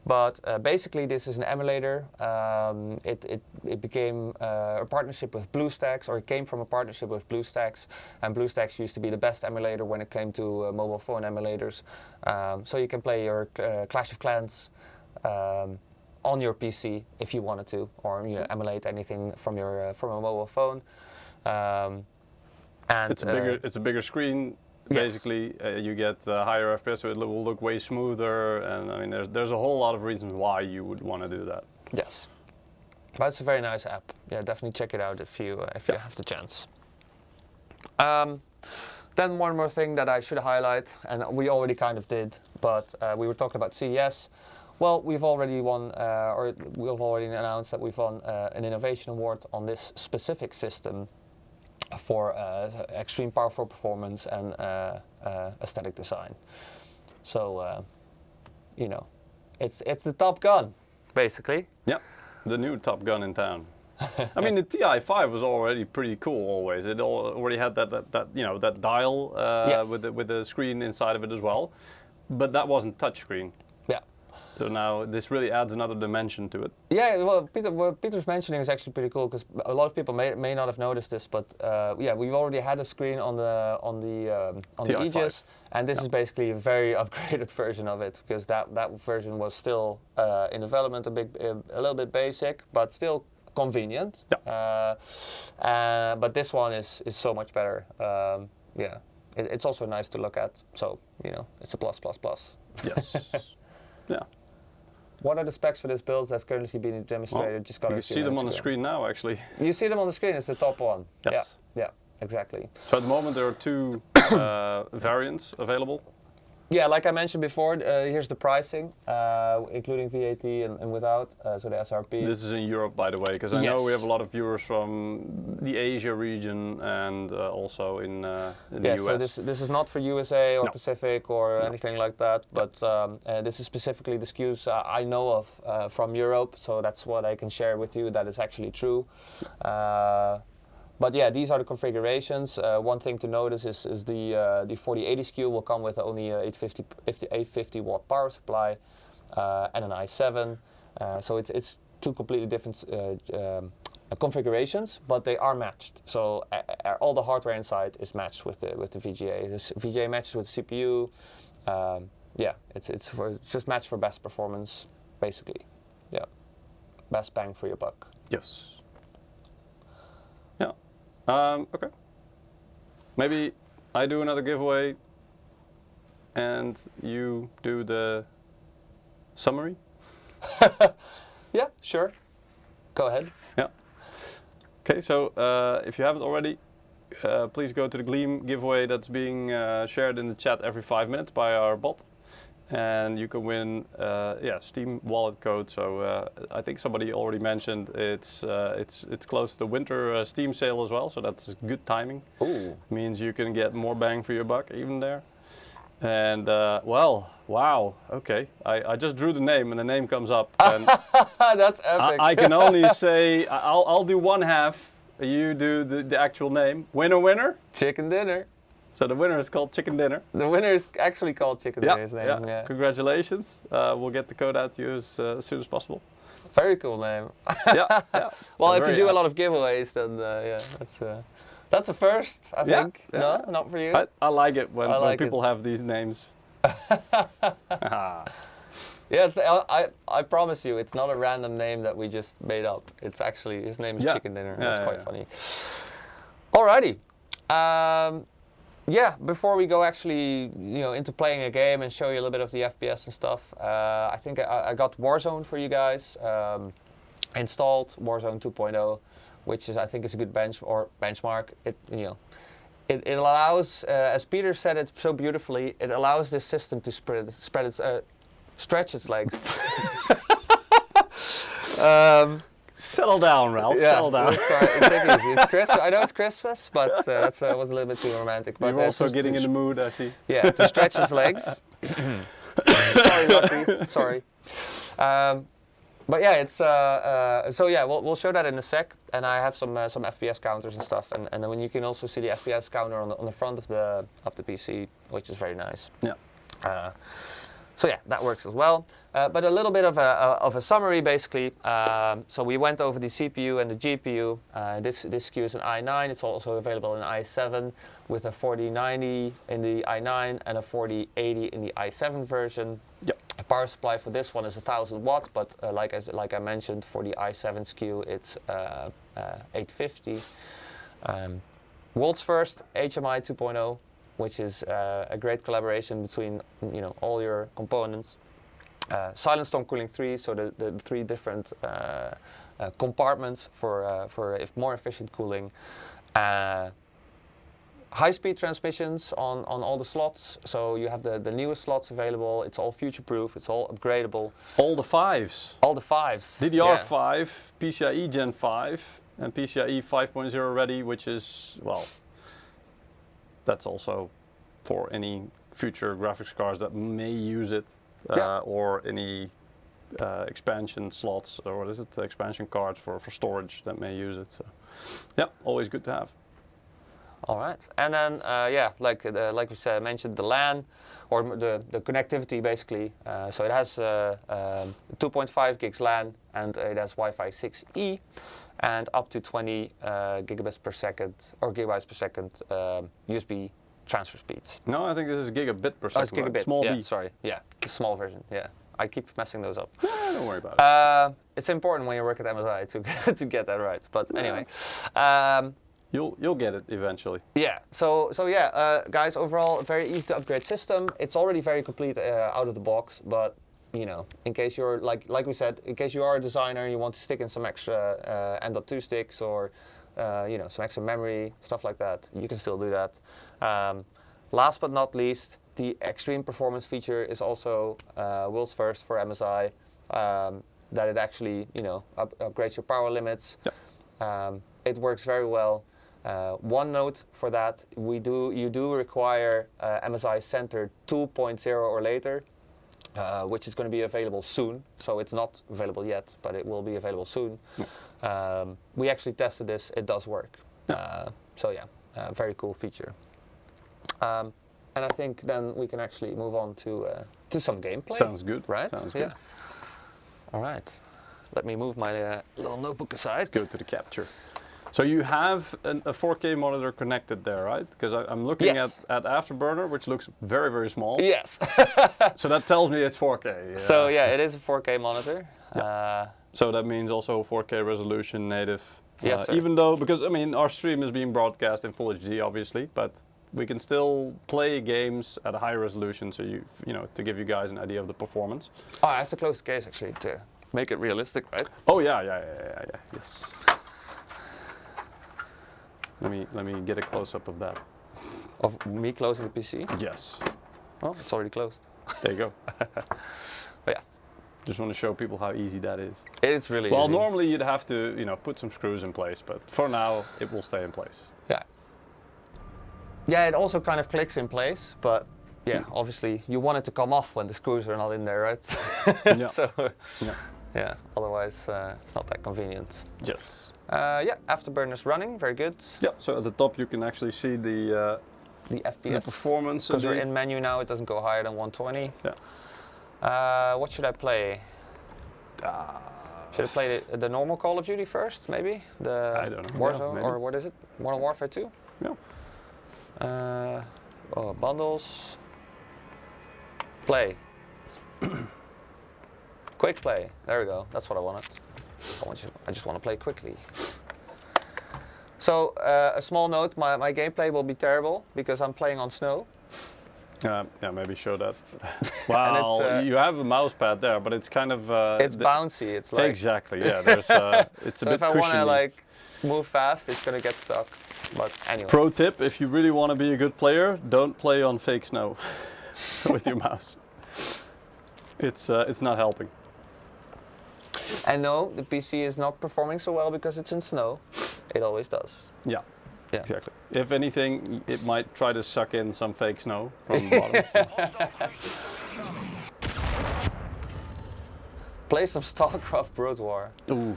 but basically this is an emulator. It became a partnership with BlueStacks, or it came from a partnership with BlueStacks, and BlueStacks used to be the best emulator when it came to mobile phone emulators. So you can play your Clash of Clans on your PC if you wanted to, or you know, emulate anything from your from a mobile phone. And it's a bigger screen. Basically, you get higher FPS, so it will look way smoother. And I mean, there's a whole lot of reasons why you would want to do that. Yes, but it's a very nice app. Yeah, definitely check it out if you have the chance. Then one more thing that I should highlight, and we already kind of did, but we were talking about CES. Well, we've already won, or we've already announced that we've won an innovation award on this specific system for extreme powerful performance and aesthetic design. So, you know, it's the top gun, basically. Yeah, the new Top Gun in town. I mean, the TI-5 was already pretty cool. Always, it already had that you know, that dial Yes. with the screen inside of it as well, but that wasn't touchscreen. Yeah. So now this really adds another dimension to it. Yeah, well, what Peter's mentioning is actually pretty cool, because a lot of people may not have noticed this, but yeah, we've already had a screen on the Aegis, and this is basically a very upgraded version of it, because that version was still in development, a little bit basic, but still convenient. Yeah. But this one is so much better. Yeah, it's also nice to look at. So you know, it's a plus. Yes. Yeah. What are the specs for this build that's currently being demonstrated? Well, just got you see them on the screen now, actually. You see them on the screen. It's the top one. Yes. Yeah, exactly. So at the moment there are two variants available. Yeah, like I mentioned before, here's the pricing, including VAT and without, so the SRP. This is in Europe, by the way, because I Yes. know we have a lot of viewers from the Asia region and also in the US. So this is not for USA or No. Pacific or anything like that, but this is specifically the SKUs I know of from Europe, so that's what I can share with you, that is actually true. But yeah, these are the configurations. One thing to notice is the 4080 SKU will come with only a 850 watt power supply and an i7. So it's two completely different configurations, but they are matched. So all the hardware inside is matched with the VGA. The VGA matches with the CPU. Yeah, it's just matched for best performance, basically. Yeah, best bang for your buck. Yes. Yeah. Okay. Maybe I do another giveaway and you do the summary? Yeah, sure. Go ahead. Yeah. Okay, so if you haven't already, please go to the Gleam giveaway that's being shared in the chat every 5 minutes by our bot. And you can win, Steam wallet code. So I think somebody already mentioned it's close to the winter Steam sale as well. So that's good timing. Ooh. Means you can get more bang for your buck even there. And well, wow. Okay, I just drew the name and the name comes up. And That's epic. I can only say I'll do one half. You do the actual name. Winner, winner. Chicken dinner. So the winner is called Chicken Dinner. The winner is actually called Chicken Dinner. His name. Yeah. Yeah. Congratulations. We'll get the code out to you as soon as possible. Very cool name. Yeah. Well, I'm if you very do a happy. lot of giveaways, then yeah, that's a first, I think. Yeah. No, not for you. I like it when like people it. have these names. Yeah, I promise you, it's not a random name that we just made up. It's actually, his name is Chicken Dinner. That's quite funny. Alrighty. Yeah, before we go actually, into playing a game and show you a little bit of the FPS and stuff, I think I got Warzone for you guys installed, Warzone 2.0, which I think is a good benchmark. It allows, as Peter said it so beautifully, it allows this system to stretch its legs. Settle down, Ralph. Yeah, Settle down. Sorry, take it easy. It's Christmas. I know it's Christmas, but that was a little bit too romantic. But You're also getting in the mood, I see. Yeah, to stretch its legs. Sorry, Lucky. Sorry. But yeah, it's so yeah. We'll show that in a sec, and I have some FPS counters and stuff, and then you can also see the FPS counter on the front of the PC, which is very nice. Yeah. So yeah, that works as well. But a little bit of a summary, basically. So we went over the CPU and the GPU. This SKU is an i9. It's also available in i7 with a 4090 in the i9 and a 4080 in the i7 version. Yep. The power supply for this one is 1000 watt, but like I mentioned, for the i7 SKU, it's 850. World's first HMI 2.0. Which is a great collaboration between all your components. Silent Storm Cooling 3, so the 3 different compartments for more efficient cooling. High-speed transmissions on all the slots, so you have the newest slots available. It's all future-proof. It's all upgradable. All the 5s. All the 5s. DDR5, PCIe Gen 5, and PCIe 5.0 ready, which is, well, that's also for any future graphics cards that may use it, or any expansion slots, or what is it, expansion cards for storage that may use it. So, yeah, always good to have. All right, and then like we said, mentioned the LAN, or the connectivity basically. So it has 2.5 gigs LAN, and it has Wi-Fi 6E, and up to 20 gigabits per second or gigabytes per second USB transfer speeds. No, I think this is gigabit per second. Oh, it's gigabit. Small yeah, b. Sorry, yeah, the small version. Yeah, I keep messing those up. Don't worry about it. It's important when you work at MSI to get that right. But anyway. You'll get it eventually. Yeah. So yeah, guys. Overall, a very easy to upgrade system. It's already very complete out of the box. But in case you're like we said, in case you are a designer and you want to stick in some extra M.2 sticks or some extra memory, stuff like that, you can still do that. Last but not least, the extreme performance feature is also world's first for MSI. That it actually upgrades your power limits. Yep. It works very well. One note for that, you do require MSI Center 2.0 or later, which is going to be available soon. So it's not available yet, but it will be available soon. Yeah. We actually tested this; it does work. Yeah. So yeah, very cool feature. And I think then we can actually move on to some gameplay. Sounds good. Right? Sounds good. Yeah. All right. Let me move my little notebook aside. Go to the capture. So you have a 4K monitor connected there, right? Because I'm looking at Afterburner, which looks very, very small. Yes. So that tells me it's 4K. Yeah. So yeah, it is a 4K monitor. Yeah. So that means also 4K resolution native. Yes, sir. Even though, because I mean, our stream is being broadcast in Full HD, obviously, but we can still play games at a high resolution. So to give you guys an idea of the performance. Oh, I have to close the case actually to make it realistic, right? Oh yeah. Yes. Let me get a close-up of that. Of me closing the PC? Yes. Well, it's already closed. There you go. But yeah. Just want to show people how easy that is. It's really easy. Well, normally you'd have to, put some screws in place, but for now it will stay in place. Yeah. Yeah, it also kind of clicks in place, but yeah, obviously you want it to come off when the screws are not in there, right? Yeah. So, yeah. Yeah, otherwise it's not that convenient. Yes. Yeah, Afterburner's running, very good. Yeah, so at the top you can actually see the the FPS. The performance. Because we're indeed. in menu now, it doesn't go higher than 120. Yeah. What should I play? Should I play the normal Call of Duty first, maybe? I don't know. Warzone, Yeah, or what is it? Modern Warfare 2? Yeah. Bundles. Play. Quick play. There we go. That's what I wanted. I just want to play quickly. So, a small note, my gameplay will be terrible because I'm playing on snow. Yeah, maybe show that. Wow, you have a mouse pad there, but it's kind of... it's bouncy, it's like... Exactly, yeah, there's, it's a so bit if I want to cushiony. like move fast, it's going to get stuck. But anyway. Pro tip, if you really want to be a good player, don't play on fake snow with your mouse. It's not helping. And no, the PC is not performing so well because it's in snow. It always does. Yeah, Yeah. exactly. If anything, it might try to suck in some fake snow from the bottom. Play some StarCraft Brood War. Ooh,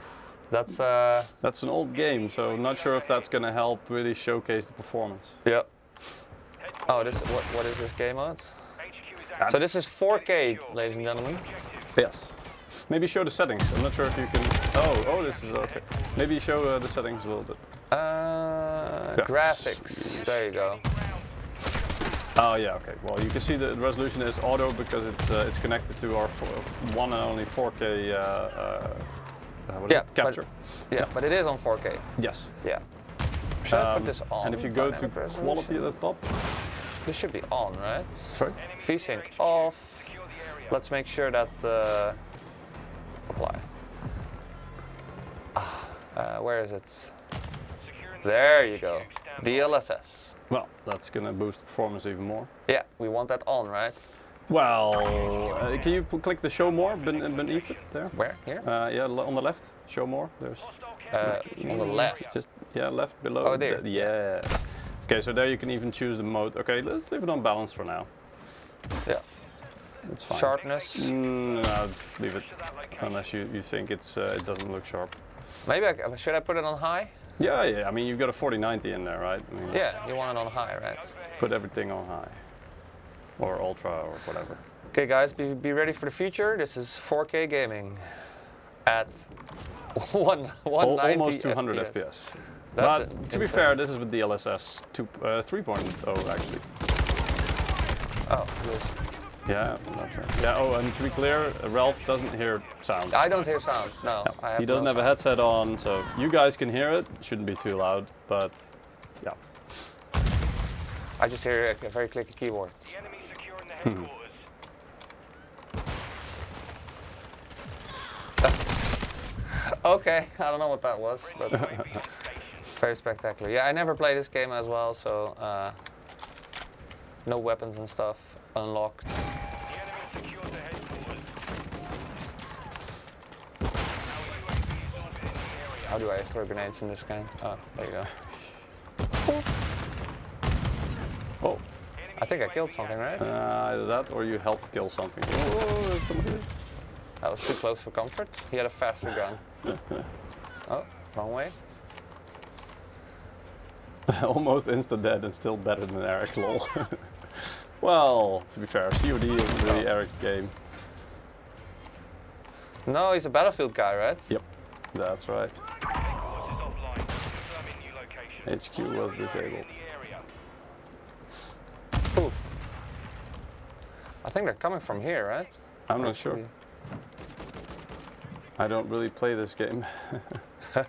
That's that's an old game, so I'm not sure if that's going to help really showcase the performance. yeah. Oh, this what is this game mode? So this is 4K, ladies and gentlemen. Yes. Maybe show the settings. I'm not sure if you can. Oh, this is okay. Maybe show the settings a little bit. Graphics. There you go. Oh yeah, okay. Well, you can see the resolution is auto because it's connected to our one and only 4K capture. But it is on 4K. Yes. Yeah. Should I put this on? And if you go to dynamic resolution? quality at the top. This should be on, right? Sorry? VSync off. Let's make sure that apply. Where is it? There you go. DLSS. Well, that's gonna boost performance even more. Yeah, we want that on, right? Well, can you click the show more beneath it there? Where? Here? Yeah, on the left. Show more. There's. On the left. Just left below. Oh, there. Yeah. Okay, so there you can even choose the mode. Okay, let's leave it on balance for now. Yeah. It's fine. Sharpness. No, leave it. Unless you think it doesn't look sharp. Maybe should I put it on high? Yeah. I mean, you've got a 4090 in there, right? I mean, Yeah, you want it on high, right? Put everything on high, or ultra, or whatever. Okay, guys, be ready for the future. This is 4K gaming at 190 almost 200 FPS. That's But to be fair, this is with DLSS 3.0 actually. Oh, yes. Yeah, that's it. Yeah. Oh, and to be clear, Ralf doesn't hear sound. I don't hear sounds. No, I have He doesn't no have a sound. headset on, so you guys can hear it. Shouldn't be too loud, but yeah. I just hear a very clicky keyboard. Okay, I don't know what that was, but very spectacular. Yeah, I never play this game as well, so no weapons and stuff unlocked. How do I throw grenades in this game? Oh, there you go. Oh, I think I killed something, right? either that or you helped kill something. Oh, there's somebody. That was too close for comfort. He had a faster gun. Oh, wrong way. Almost insta dead and still better than Eric, lol. Well, to be fair, COD is really Eric's game. No, he's a Battlefield guy, right? Yep, that's right. HQ was disabled. Oof. I think they're coming from here, right? I'm not sure. I don't really play this game. I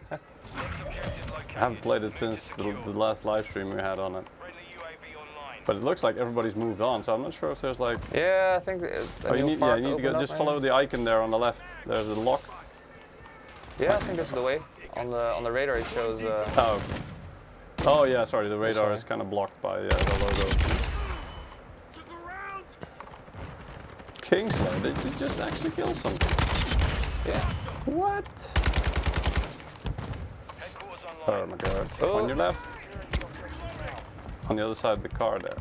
haven't played it since the last live stream we had on it. But it looks like everybody's moved on, so I'm not sure if there's like... Yeah, I think you need to go, just follow the icon there on the left. There's a lock. Yeah, I think this is the way. On the radar it shows... Oh yeah, sorry, the radar is kind of blocked by the logo. Kingslayer, did you just actually kill something? Yeah. What? Oh my god. Oh. On your left. On the other side of the car there.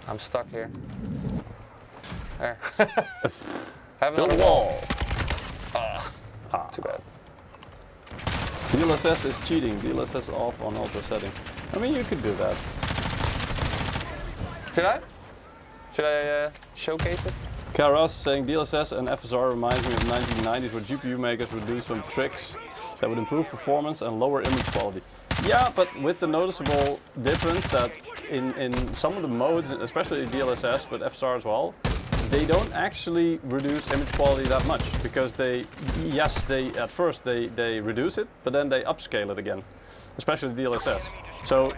I'm stuck here. There. Have Build another a wall. Too bad. DLSS is cheating. DLSS off on ultra setting. I mean, you could do that. Should I showcase it? Karas saying DLSS and FSR reminds me of 1990s where GPU makers would do some tricks that would improve performance and lower image quality. Yeah, but with the noticeable difference that in some of the modes, especially DLSS, but FSR as well, they don't actually reduce image quality that much because at first they reduce it, but then they upscale it again, especially DLSS. So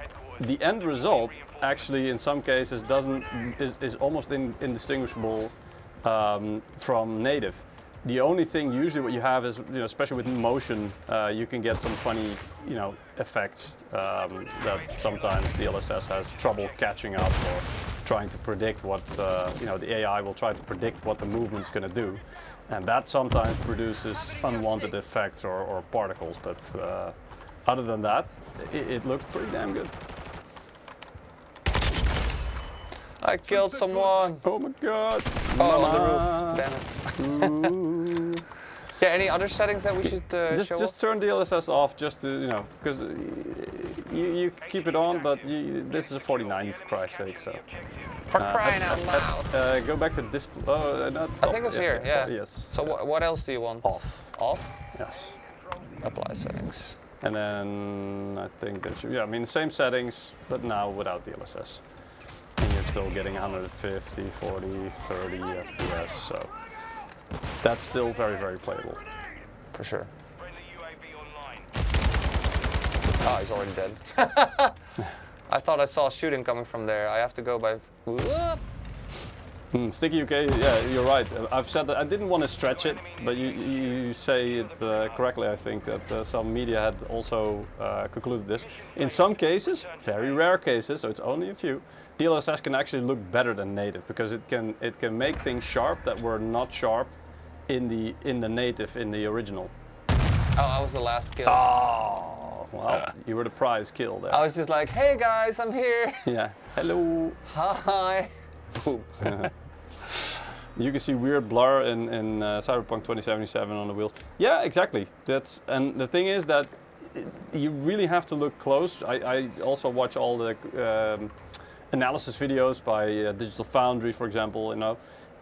the end result actually in some cases is almost indistinguishable from native. The only thing usually what you have is, especially with motion, you can get some funny, effects that sometimes DLSS has trouble catching up or trying to predict what, the AI will try to predict what the movement's going to do. And that sometimes produces unwanted effects or particles, but other than that, it looks pretty damn good. I killed someone. Oh my god. Oh, on the roof. Damn it. Yeah, any other settings that we should show just turn DLSS off, just to, because you keep it on, but this is a 4090 for Christ's sake, so. For crying out loud. Go back to display. Oh, I think it's here, yeah. Yes. So what else do you want? Off. Off? Yes. Apply settings. And then I think that should, the same settings, but now without DLSS. And you're still getting 150, 40, 30 FPS, so that's still very, very playable. For sure. Oh, he's already dead. I thought I saw shooting coming from there. I have to go by... Sticky UK, yeah, you're right. I've said that I didn't want to stretch it, but you say it correctly, I think, that some media had also concluded this. In some cases, very rare cases, so it's only a few, DLSS can actually look better than native because it can make things sharp that were not sharp in the native, in the original. Oh, I was the last kill. Oh, well, you were the prize kill there. I was just like, hey guys, I'm here. Yeah, hello. Hi. Boom. You can see weird blur in Cyberpunk 2077 on the wheels. Yeah, exactly. And the thing is that you really have to look close. I also watch all the analysis videos by Digital Foundry, for example,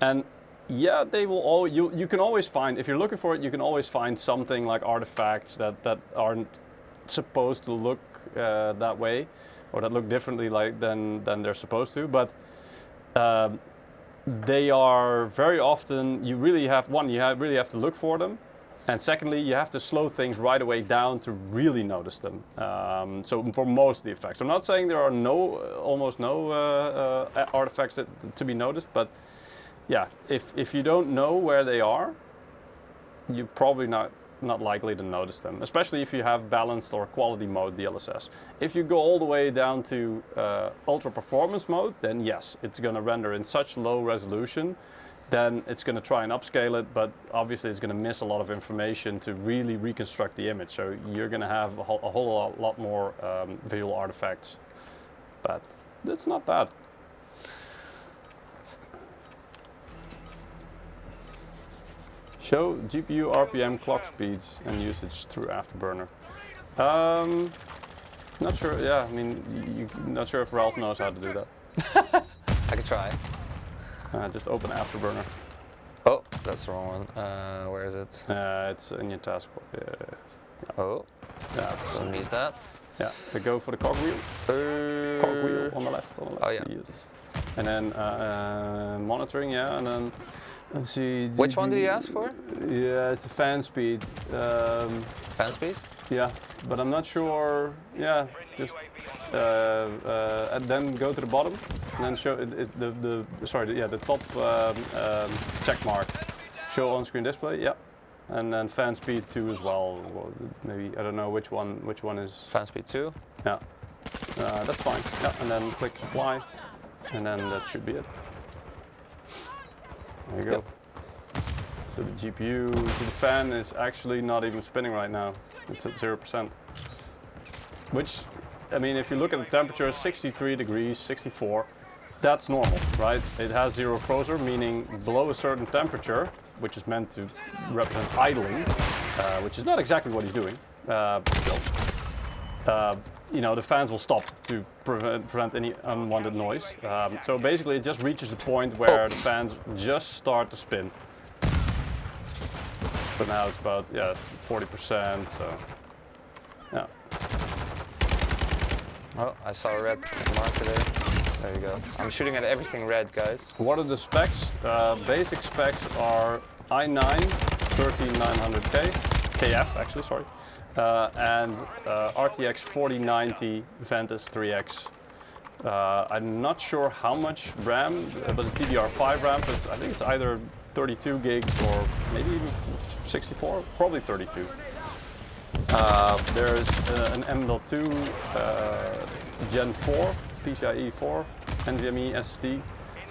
and yeah, they will all. You can always find, if you're looking for it, you can always find something like artifacts that aren't supposed to look that way, or that look differently than they're supposed to, but. They are very often, you really have to look for them, and secondly, you have to slow things right away down to really notice them. So for most of the effects, I'm not saying there are almost no artifacts to be noticed, but yeah, if you don't know where they are, you're probably not likely to notice them, especially if you have balanced or quality mode DLSS. If you go all the way down to ultra performance mode, then yes, it's going to render in such low resolution, then it's going to try and upscale it, but obviously it's going to miss a lot of information to really reconstruct the image. So you're going to have a whole lot more visual artifacts, but that's not bad. Show GPU RPM clock speeds and usage through Afterburner. Not sure. Yeah, not sure if Ralf knows how to do that. I could try. Just open Afterburner. Oh, that's the wrong one. Where is it? It's in your taskbar. Yeah. Oh, so need that. Yeah, they go for the cogwheel. Cogwheel on the left. Oh yeah. Yes. And then monitoring. Yeah, and then. Let's see. Which one did you ask for? Yeah, it's a fan speed. Fan speed? Yeah, but I'm not sure. Yeah, just and then go to the bottom, and then show the top check mark. Show on-screen display. Yeah, and then fan speed 2 as well. Maybe I don't know which one is. Fan speed 2. Yeah, that's fine. Yeah, and then click apply, and then that should be it. There you go. Yep. So the GPU to the fan is actually not even spinning right now. It's at 0%. Which, if you look at the temperature, 63 degrees, 64, that's normal, right? It has zero frozer, meaning below a certain temperature, which is meant to represent idling, which is not exactly what he's doing, still. you know, the fans will stop to prevent any unwanted noise. So basically it just reaches the point where the fans just start to spin. So now it's about, yeah, 40%, so, yeah. Oh, I saw a red marker there. There you go. I'm shooting at everything red, guys. What are the specs? Basic specs are i9 13900K, KF actually, sorry, and RTX 4090 Ventus 3X. I'm not sure how much RAM, but it's DDR5 RAM, but I think it's either 32 gigs or maybe even 64, probably 32. There's an M.2 Gen 4, PCIe 4, NVMe SSD,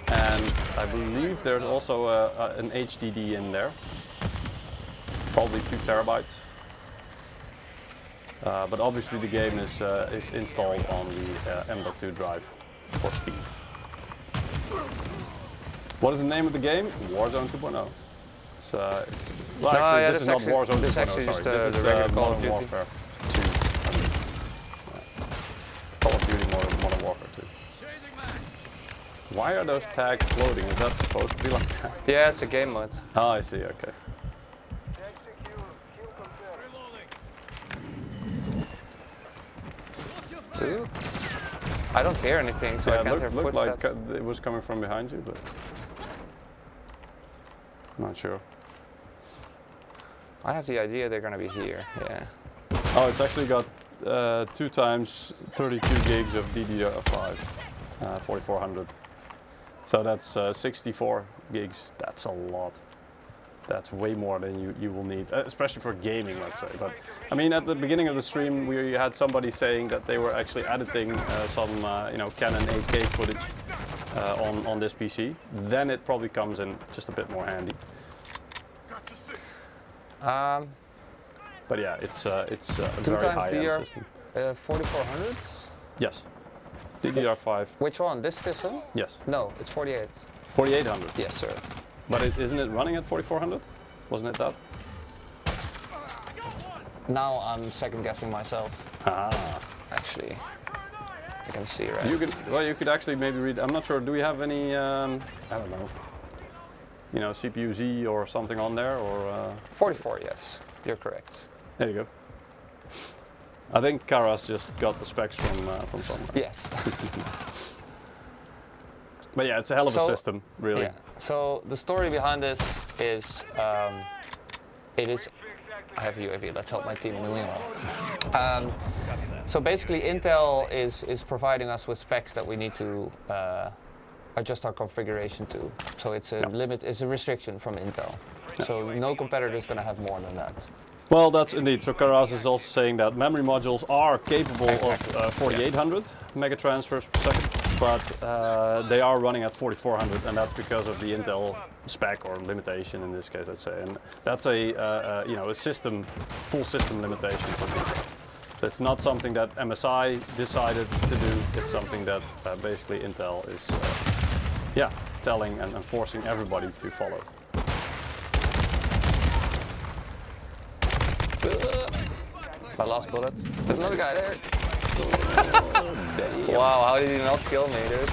and I believe there's also an HDD in there, probably 2 terabytes. But obviously the game is installed on the M.2 drive for speed. What is the name of the game? Warzone 2.0. It's well, actually, yeah, this is not Warzone 2.0, sorry. This This is is regular Call of Modern Duty. Warfare 2. Call of Duty Modern Warfare 2. Why are those tags floating? Is that supposed to be like that? Yeah, it's a game mode. Oh, I see, okay. Ooh. I don't hear anything, so Yeah, I can't hear it looked like footsteps. it was coming from behind you, but not sure. I have the idea they're gonna be here, yeah. Oh, it's actually got 2 times 32 gigs of DDR5, 4400. So that's 64 gigs. That's a lot. That's way more than you will need, especially for gaming, let's say. But I mean, at the beginning of the stream, we had somebody saying that they were actually editing some, you know, Canon 8K footage on this PC. Then it probably comes in just a bit more handy. But yeah, it's a very high-end system. 4400s? Yes. DDR5. Which one? This system? Yes. No, it's 48. 4800. Yes, sir. But isn't it running at 4400? Wasn't it that? Now I'm second guessing myself. Ah. Actually, I can see right. You could actually maybe read. I'm not sure. Do we have any? I don't know. You know, CPU Z or something on there, or? 44. Yes, you're correct. There you go. I think Karas just got the specs from somewhere. Yes. But yeah, it's a hell of a system, really. Yeah. So the story behind this is, it is. I have a UAV. Let's help my team doing well. So basically, Intel is providing us with specs that we need to adjust our configuration to. So it's a limit. It's a restriction from Intel. So no competitor is going to have more than that. Well, that's indeed. So Karas is also saying that memory modules are capable of 4800 megatransfers per second, but they are running at 4400, and that's because of the Intel spec or limitation in this case, let's say. And that's a you know, a system, full system limitation for Intel. So it's not something that MSI decided to do. It's something that basically Intel is yeah, telling and forcing everybody to follow. My last bullet. There's another guy there. Wow, how did he not kill me, dude?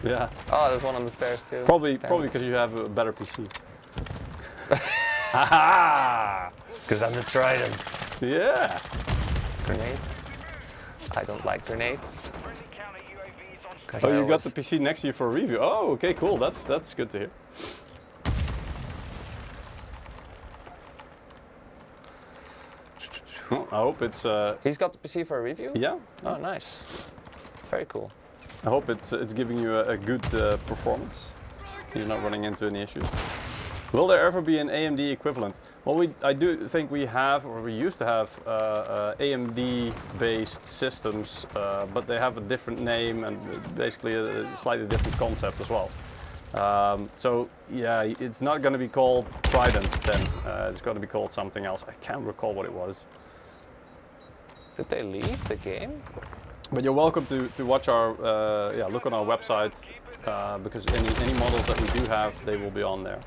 Yeah. Oh, there's one on the stairs too. Probably because you have a better PC. Haha! Because I'm the Trident. Yeah. Grenades. I don't like grenades. Oh, you got the PC next to you for a review. Oh, okay, cool. That's good to hear. Well, I hope it's. He's got the PC for a review? Yeah. Oh, nice. Very cool. I hope it's giving you a good performance. You're not running into any issues. Will there ever be an AMD equivalent? Well, I do think we have, or we used to have, AMD-based systems, but they have a different name and basically a slightly different concept as well. So yeah, it's not going to be called Trident then. It's going to be called something else. I can't recall what it was. Did they leave the game? But you're welcome to watch our, yeah, look on our website, because any models that we do have, they will be on there.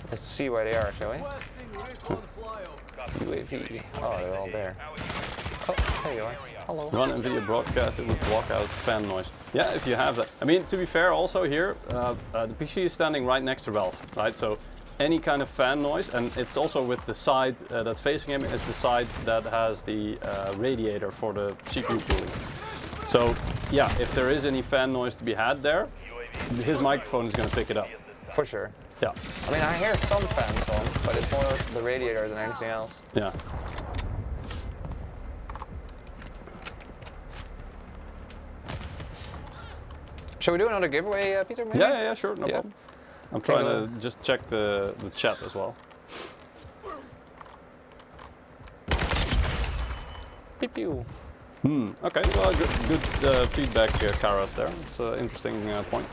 Let's see where they are, shall we? UAV. Oh, they're all there. Oh, there you are. Hello. Run NVIDIA broadcast, it would block out fan noise. Yeah, if you have that. I mean, to be fair, also here, the PC is standing right next to Ralf, right? So any kind of fan noise, and it's also with the side that's facing him, it's the side that has the radiator for the CPU cooling. So yeah, if there is any fan noise to be had there, his microphone is going to pick it up. For sure. Yeah. I mean, I hear some fans on, but it's more the radiator than anything else. Yeah. Shall we do another giveaway, Peter? Maybe? Yeah, sure, no problem. I'm trying to just check the chat as well. Pew pew. Okay, well, good feedback, Karas, there. It's an interesting point.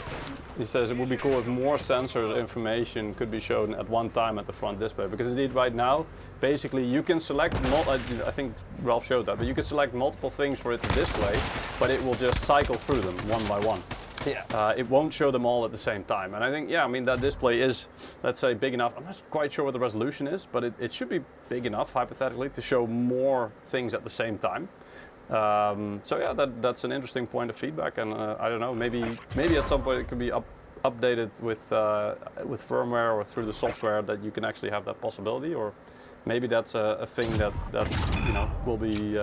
He says it would be cool if more sensor information could be shown at one time at the front display, because indeed right now, basically you can select, I think Ralf showed that, but you can select multiple things for it to display, but it will just cycle through them one by one. Yeah. It won't show them all at the same time. And I think, yeah, I mean, that display is, let's say, big enough. I'm not quite sure what the resolution is, but it should be big enough, hypothetically, to show more things at the same time. So yeah, that's an interesting point of feedback, and I don't know, maybe at some point it could be updated with firmware or through the software that you can actually have that possibility, or maybe that's a thing that you know will be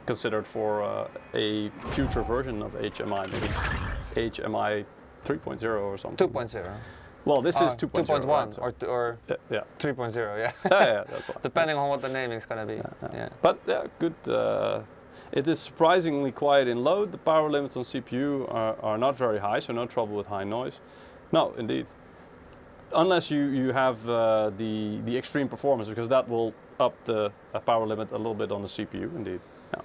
considered for a future version of HMI, maybe HMI 3.0 or something. 2.0. Well, this is 2.0. 2.1 right? or yeah. 3.0, yeah. Yeah, that's right. Depending on what the naming is going to be. Yeah. But yeah, good. It is surprisingly quiet in load. The power limits on CPU are not very high, so no trouble with high noise. No, indeed. Unless you have the extreme performance, because that will up the power limit a little bit on the CPU, indeed. Yeah.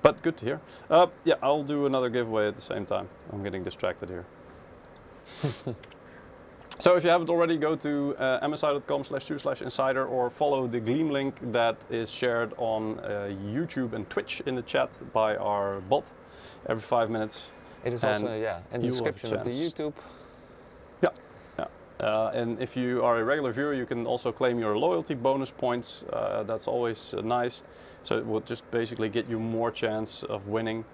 But good to hear. Yeah, I'll do another giveaway at the same time. I'm getting distracted here. So if you haven't already, go to msi.com/2/insider or follow the Gleam link that is shared on YouTube and Twitch in the chat by our bot every 5 minutes. It is also, in the description of the YouTube. Yeah. And if you are a regular viewer, you can also claim your loyalty bonus points. That's always nice. So it will just basically get you more chance of winning.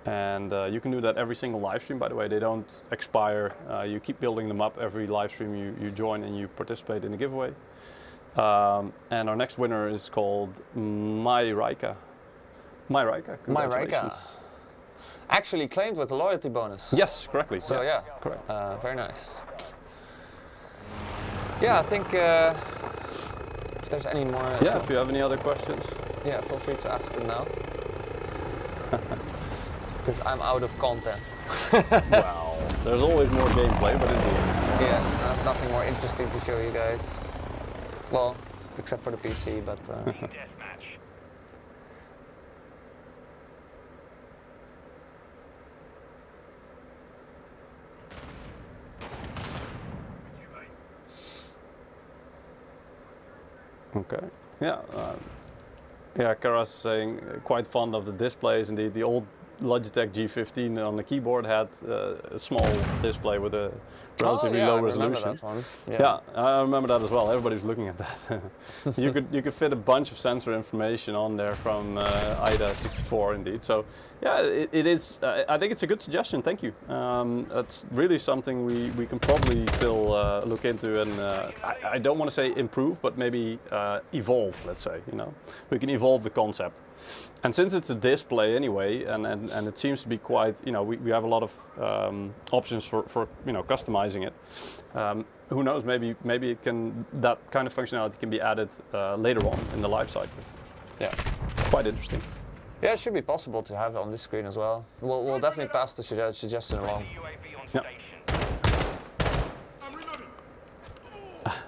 And you can do that every single live stream, by the way. They don't expire. You keep building them up every live stream you join and you participate in the giveaway. And our next winner is called Mayrika. Congratulations. Actually claimed with the loyalty bonus. Yes, correctly. So yeah, correct. Very nice. Yeah, I think if there's any more... if you have any other questions. Yeah, feel free to ask them now. Because I'm out of content. Wow, there's always more gameplay, but indeed. Yeah, I have nothing more interesting to show you guys. Well, except for the PC, but... Okay, yeah. Yeah, Kara's saying quite fond of the displays. Indeed, the old Logitech G15 on the keyboard had a small display with a relatively low resolution. I remember that one. Yeah, I remember that as well. Everybody was looking at that. you could fit a bunch of sensor information on there from IDA64 indeed. So yeah, it is. I think it's a good suggestion. Thank you. That's really something we can probably still look into, and I don't want to say improve, but maybe evolve. Let's say, you know, we can evolve the concept. And since it's a display anyway, and it seems to be quite, you know, we have a lot of options for you know, customizing it. Who knows? Maybe it can, that kind of functionality can be added later on in the life cycle. Yeah, quite interesting. Yeah, it should be possible to have it on this screen as well. We'll definitely pass the suggestion along. Yeah.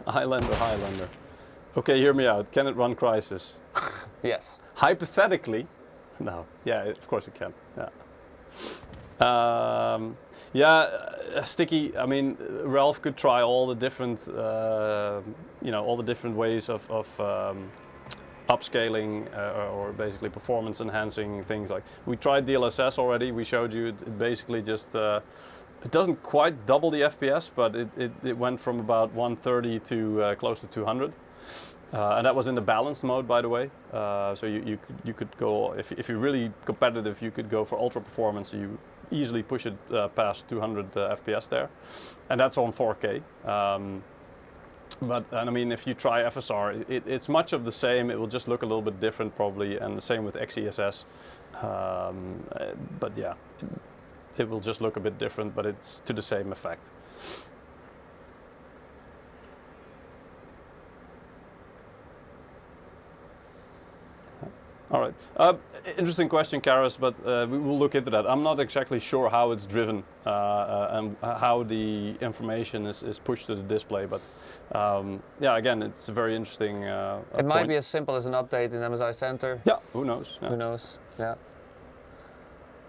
Highlander. Okay, hear me out. Can it run Crysis? Yes. Hypothetically, no. Yeah, of course it can. Yeah. Sticky. I mean, Ralf could try all the different, you know, all the different ways of upscaling or basically performance enhancing things. Like we tried DLSS already. We showed you it basically just it doesn't quite double the FPS, but it went from about 130 to close to 200. And that was in the balanced mode, by the way. So you could go, if you're really competitive, you could go for ultra performance. You easily push it past 200 FPS there, and that's on 4K. But I mean, if you try FSR, it's much of the same. It will just look a little bit different, probably, and the same with XeSS. But yeah, it will just look a bit different, but it's to the same effect. All right. Interesting question, Karis, but we will look into that. I'm not exactly sure how it's driven and how the information is pushed to the display, but yeah, again, it's a very interesting It might be as simple as an update in MSI Center. Yeah, who knows? Yeah. Who knows? Yeah.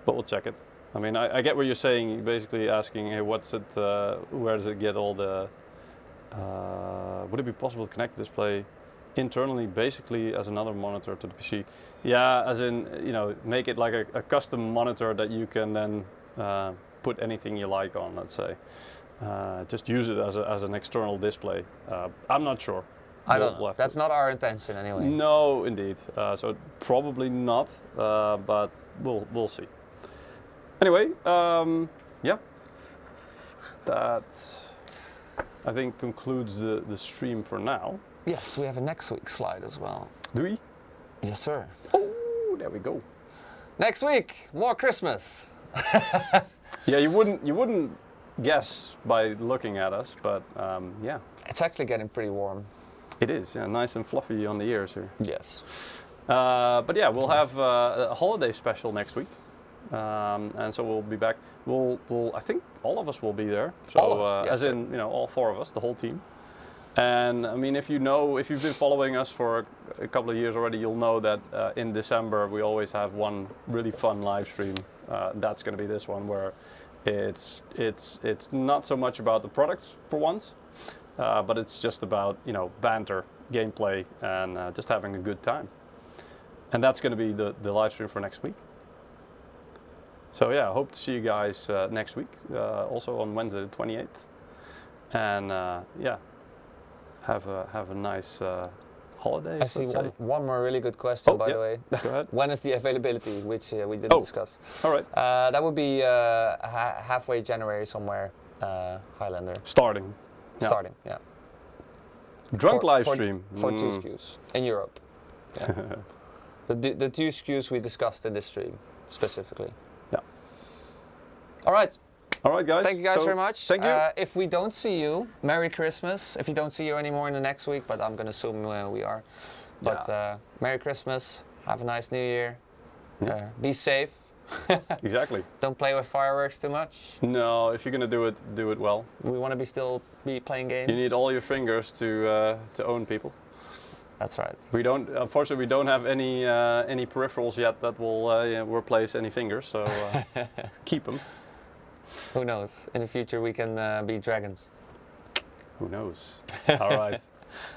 But we'll check it. I mean, I get what you're saying. You're basically asking, hey, what's it? Where does it get all the? Would it be possible to connect the display internally, basically as another monitor to the PC? Yeah, as in, you know, make it like a custom monitor that you can then put anything you like on. Let's say, just use it as an external display. I'm not sure. I don't know. That's not our intention anyway. No, indeed. So probably not, but we'll see. Anyway, yeah, that I think concludes the stream for now. Yes, we have a next week slide as well. Do we? Yes, sir. Oh, there we go. Next week, more Christmas. Yeah, you wouldn't guess by looking at us, but yeah. It's actually getting pretty warm. It is, yeah, nice and fluffy on the ears here. Yes. But yeah, we'll have a holiday special next week. And so we'll be back. I think all of us will be there. So, all of us, yes, as in, you know, all four of us, the whole team. And I mean, if you've been following us for a couple of years already, you'll know that in December we always have one really fun live stream. That's going to be this one, where it's not so much about the products for once, but it's just about, you know, banter, gameplay, and just having a good time. And that's going to be the live stream for next week. So yeah, I hope to see you guys next week, also on Wednesday the 28th. And yeah, have a nice holiday. I see one more really good question, by the way. Go ahead. When is the availability, which we didn't discuss? All right. That would be halfway January somewhere, Highlander. Starting, yeah. Drunk live stream. For 2 SKUs in Europe. Yeah. the 2 SKUs we discussed in this stream, specifically. Yeah. All right. All right, guys. Thank you guys very much. Thank you. If we don't see you, Merry Christmas. If we don't see you anymore in the next week, but I'm going to assume we are. But Merry Christmas. Have a nice New Year. Yeah. Be safe. Exactly. Don't play with fireworks too much. No, if you're going to do it well. We want to still be playing games. You need all your fingers to own people. That's right. Unfortunately, we don't have any peripherals yet that will replace any fingers. So keep them. Who knows? In the future, we can be dragons. Who knows? All right.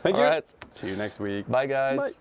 Thank you. All right. See you next week. Bye, guys. Bye.